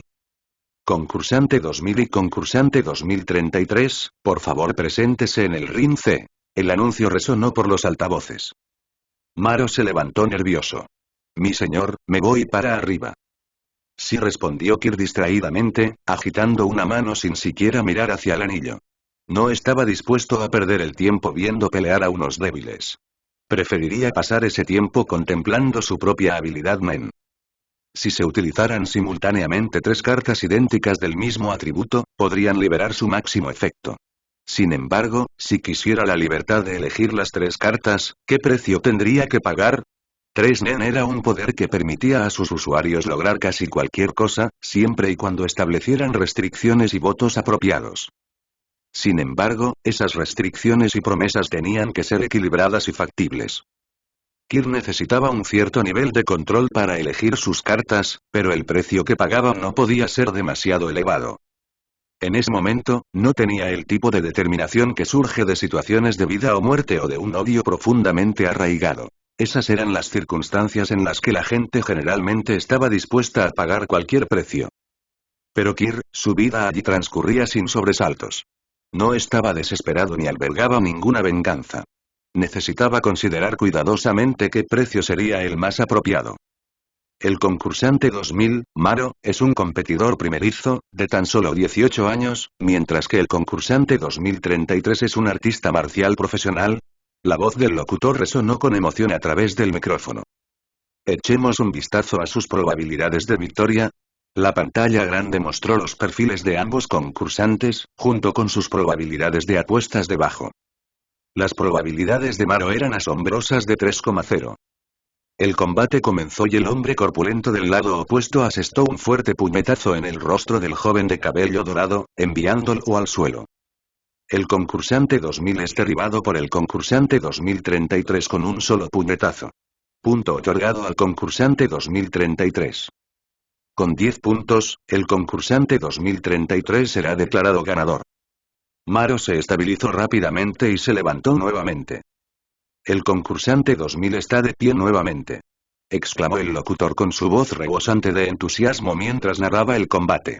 Concursante 2000 y concursante 2033, por favor preséntese en el ring C. El anuncio resonó por los altavoces. Maro se levantó nervioso. Mi señor, me voy para arriba. Sí, respondió Kir distraídamente, agitando una mano sin siquiera mirar hacia el anillo. No estaba dispuesto a perder el tiempo viendo pelear a unos débiles. Preferiría pasar ese tiempo contemplando su propia habilidad Men. Si se utilizaran simultáneamente 3 cartas idénticas del mismo atributo, podrían liberar su máximo efecto. Sin embargo, si quisiera la libertad de elegir las 3 cartas, ¿qué precio tendría que pagar? 3 Nen era un poder que permitía a sus usuarios lograr casi cualquier cosa, siempre y cuando establecieran restricciones y votos apropiados. Sin embargo, esas restricciones y promesas tenían que ser equilibradas y factibles. Kir necesitaba un cierto nivel de control para elegir sus cartas, pero el precio que pagaba no podía ser demasiado elevado. En ese momento, no tenía el tipo de determinación que surge de situaciones de vida o muerte o de un odio profundamente arraigado. Esas eran las circunstancias en las que la gente generalmente estaba dispuesta a pagar cualquier precio. Pero Kir, su vida allí transcurría sin sobresaltos. No estaba desesperado ni albergaba ninguna venganza. Necesitaba considerar cuidadosamente qué precio sería el más apropiado. El concursante 2000, Maro, es un competidor primerizo, de tan solo 18 años, mientras que el concursante 2033 es un artista marcial profesional. La voz del locutor resonó con emoción a través del micrófono. Echemos un vistazo a sus probabilidades de victoria. La pantalla grande mostró los perfiles de ambos concursantes, junto con sus probabilidades de apuestas debajo. Las probabilidades de Maro eran asombrosas de 3,0. El combate comenzó y el hombre corpulento del lado opuesto asestó un fuerte puñetazo en el rostro del joven de cabello dorado, enviándolo al suelo. El concursante 2000 es derribado por el concursante 2033 con un solo puñetazo. Punto otorgado al concursante 2033. Con 10 puntos, el concursante 2033 será declarado ganador. Maro se estabilizó rápidamente y se levantó nuevamente. El concursante 2000 está de pie nuevamente. Exclamó el locutor con su voz rebosante de entusiasmo mientras narraba el combate.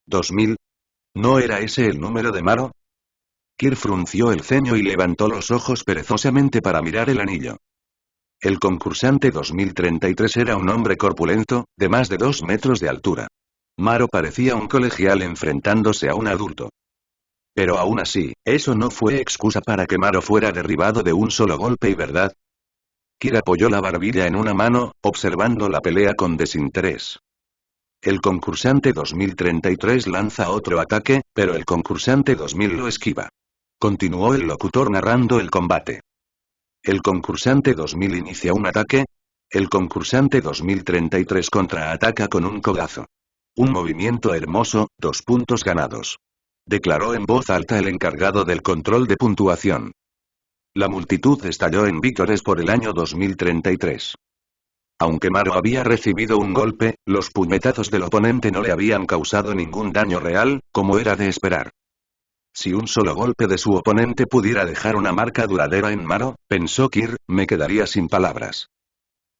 ¿2000? ¿No era ese el número de Maro? Kir frunció el ceño y levantó los ojos perezosamente para mirar el anillo. El concursante 2033 era un hombre corpulento, de más de 2 metros de altura. Maro parecía un colegial enfrentándose a un adulto. Pero aún así, eso no fue excusa para que Maro fuera derribado de un solo golpe y ¿verdad? Kir apoyó la barbilla en una mano, observando la pelea con desinterés. El concursante 2033 lanza otro ataque, pero el concursante 2000 lo esquiva. Continuó el locutor narrando el combate. El concursante 2000 inicia un ataque. El concursante 2033 contraataca con un codazo. Un movimiento hermoso, 2 puntos ganados. Declaró en voz alta el encargado del control de puntuación. La multitud estalló en vítores por el año 2033. Aunque Maro había recibido un golpe, los puñetazos del oponente no le habían causado ningún daño real, como era de esperar. Si un solo golpe de su oponente pudiera dejar una marca duradera en Maro, pensó Kir, me quedaría sin palabras.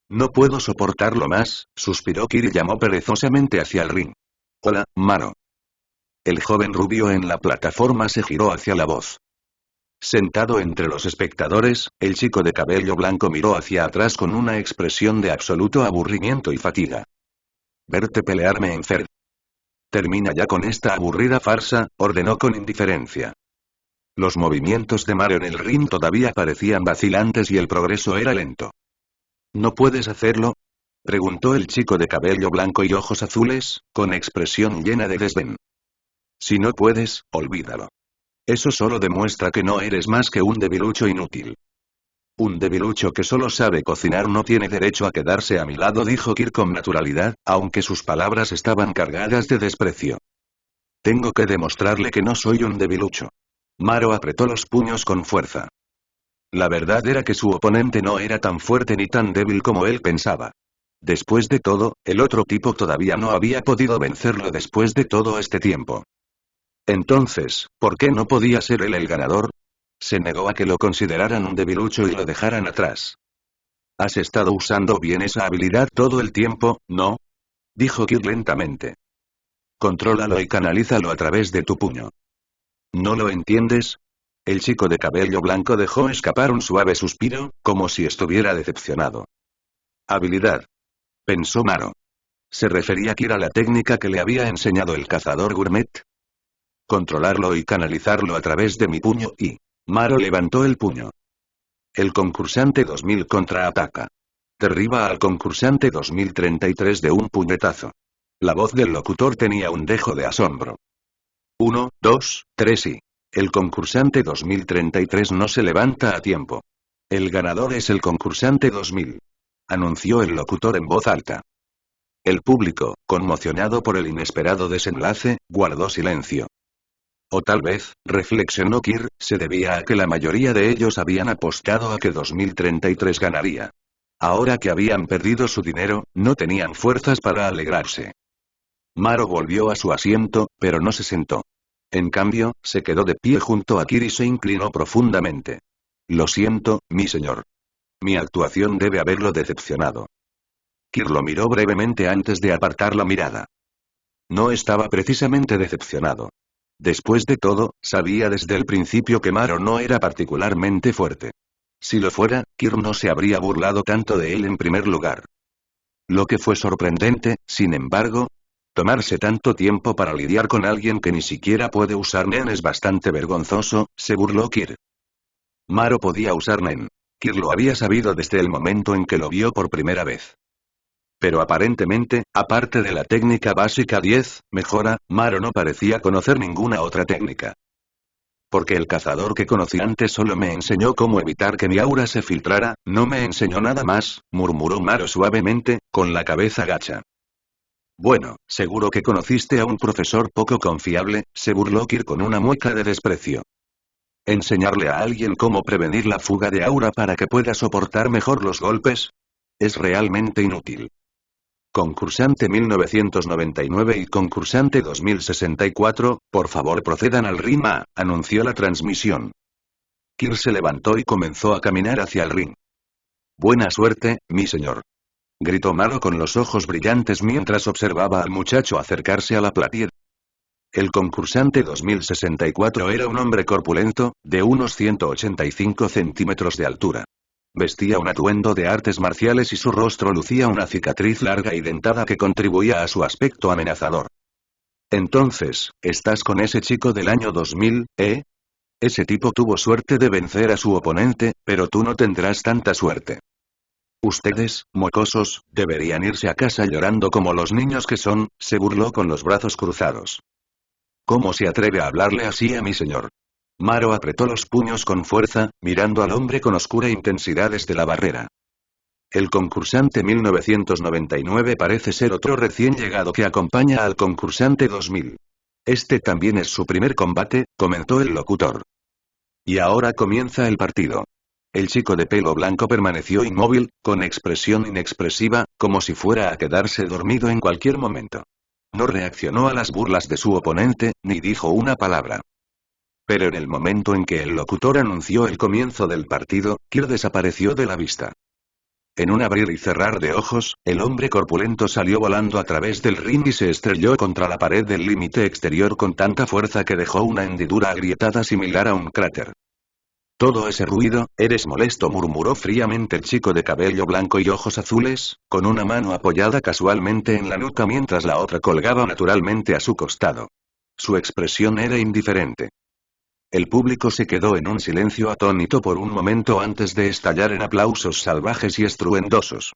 No puedo soportarlo más, suspiró Kir y llamó perezosamente hacia el ring. Hola, Maro. El joven rubio en la plataforma se giró hacia la voz. Sentado entre los espectadores, el chico de cabello blanco miró hacia atrás con una expresión de absoluto aburrimiento y fatiga. Verte pelear me enferma. Termina ya con esta aburrida farsa, ordenó con indiferencia. Los movimientos de Maro en el ring todavía parecían vacilantes y el progreso era lento. ¿No puedes hacerlo? Preguntó el chico de cabello blanco y ojos azules, con expresión llena de desdén. Si no puedes, olvídalo. Eso solo demuestra que no eres más que un debilucho inútil. Un debilucho que solo sabe cocinar no tiene derecho a quedarse a mi lado, dijo Kirk con naturalidad, aunque sus palabras estaban cargadas de desprecio. Tengo que demostrarle que no soy un debilucho. Maro apretó los puños con fuerza. La verdad era que su oponente no era tan fuerte ni tan débil como él pensaba. Después de todo, el otro tipo todavía no había podido vencerlo después de todo este tiempo. Entonces, ¿por qué no podía ser él el ganador? Se negó a que lo consideraran un debilucho y lo dejaran atrás. ¿Has estado usando bien esa habilidad todo el tiempo, no? Dijo Kirk lentamente. Contrólalo y canalízalo a través de tu puño. ¿No lo entiendes? El chico de cabello blanco dejó escapar un suave suspiro, como si estuviera decepcionado. Habilidad. Pensó Maro. ¿Se refería Kirk a la técnica que le había enseñado el cazador gourmet? Controlarlo y canalizarlo a través de mi puño y... Maro levantó el puño. El concursante 2000 contraataca. Derriba al concursante 2033 de un puñetazo. La voz del locutor tenía un dejo de asombro. 1, 2, 3 y... El concursante 2033 no se levanta a tiempo. El ganador es el concursante 2000. Anunció el locutor en voz alta. El público, conmocionado por el inesperado desenlace, guardó silencio. O tal vez, reflexionó Kirk, se debía a que la mayoría de ellos habían apostado a que 2033 ganaría. Ahora que habían perdido su dinero, no tenían fuerzas para alegrarse. Maro volvió a su asiento, pero no se sentó. En cambio, se quedó de pie junto a Kirk y se inclinó profundamente. Lo siento, mi señor. Mi actuación debe haberlo decepcionado. Kirk lo miró brevemente antes de apartar la mirada. No estaba precisamente decepcionado. Después de todo, sabía desde el principio que Maro no era particularmente fuerte. Si lo fuera, Kirk no se habría burlado tanto de él en primer lugar. Lo que fue sorprendente, sin embargo, tomarse tanto tiempo para lidiar con alguien que ni siquiera puede usar Nen es bastante vergonzoso, se burló Kirk. Maro podía usar Nen. Kirk lo había sabido desde el momento en que lo vio por primera vez. Pero aparentemente, aparte de la técnica básica 10, mejora, Maro no parecía conocer ninguna otra técnica. Porque el cazador que conocí antes solo me enseñó cómo evitar que mi aura se filtrara, no me enseñó nada más, murmuró Maro suavemente, con la cabeza gacha. Bueno, seguro que conociste a un profesor poco confiable, se burló Kirk con una mueca de desprecio. ¿Enseñarle a alguien cómo prevenir la fuga de aura para que pueda soportar mejor los golpes? Es realmente inútil. Concursante 1999 y concursante 2064, por favor procedan al ring, anunció la transmisión. Kirk se levantó y comenzó a caminar hacia el ring. Buena suerte, mi señor. Gritó Maro con los ojos brillantes mientras observaba al muchacho acercarse a la platea. El concursante 2064 era un hombre corpulento, de unos 185 centímetros de altura. Vestía un atuendo de artes marciales y su rostro lucía una cicatriz larga y dentada que contribuía a su aspecto amenazador. Entonces, ¿estás con ese chico del año 2000, eh? Ese tipo tuvo suerte de vencer a su oponente, pero tú no tendrás tanta suerte. Ustedes, mocosos, deberían irse a casa llorando como los niños que son, se burló con los brazos cruzados. ¿Cómo se atreve a hablarle así a mi señor? Maro apretó los puños con fuerza, mirando al hombre con oscura intensidad desde la barrera. El concursante 1999 parece ser otro recién llegado que acompaña al concursante 2000. Este también es su primer combate, comentó el locutor. Y ahora comienza el partido. El chico de pelo blanco permaneció inmóvil, con expresión inexpresiva, como si fuera a quedarse dormido en cualquier momento. No reaccionó a las burlas de su oponente, ni dijo una palabra. Pero en el momento en que el locutor anunció el comienzo del partido, Kirk desapareció de la vista. En un abrir y cerrar de ojos, el hombre corpulento salió volando a través del ring y se estrelló contra la pared del límite exterior con tanta fuerza que dejó una hendidura agrietada similar a un cráter. Todo ese ruido, eres molesto, murmuró fríamente el chico de cabello blanco y ojos azules, con una mano apoyada casualmente en la nuca mientras la otra colgaba naturalmente a su costado. Su expresión era indiferente. El público se quedó en un silencio atónito por un momento antes de estallar en aplausos salvajes y estruendosos.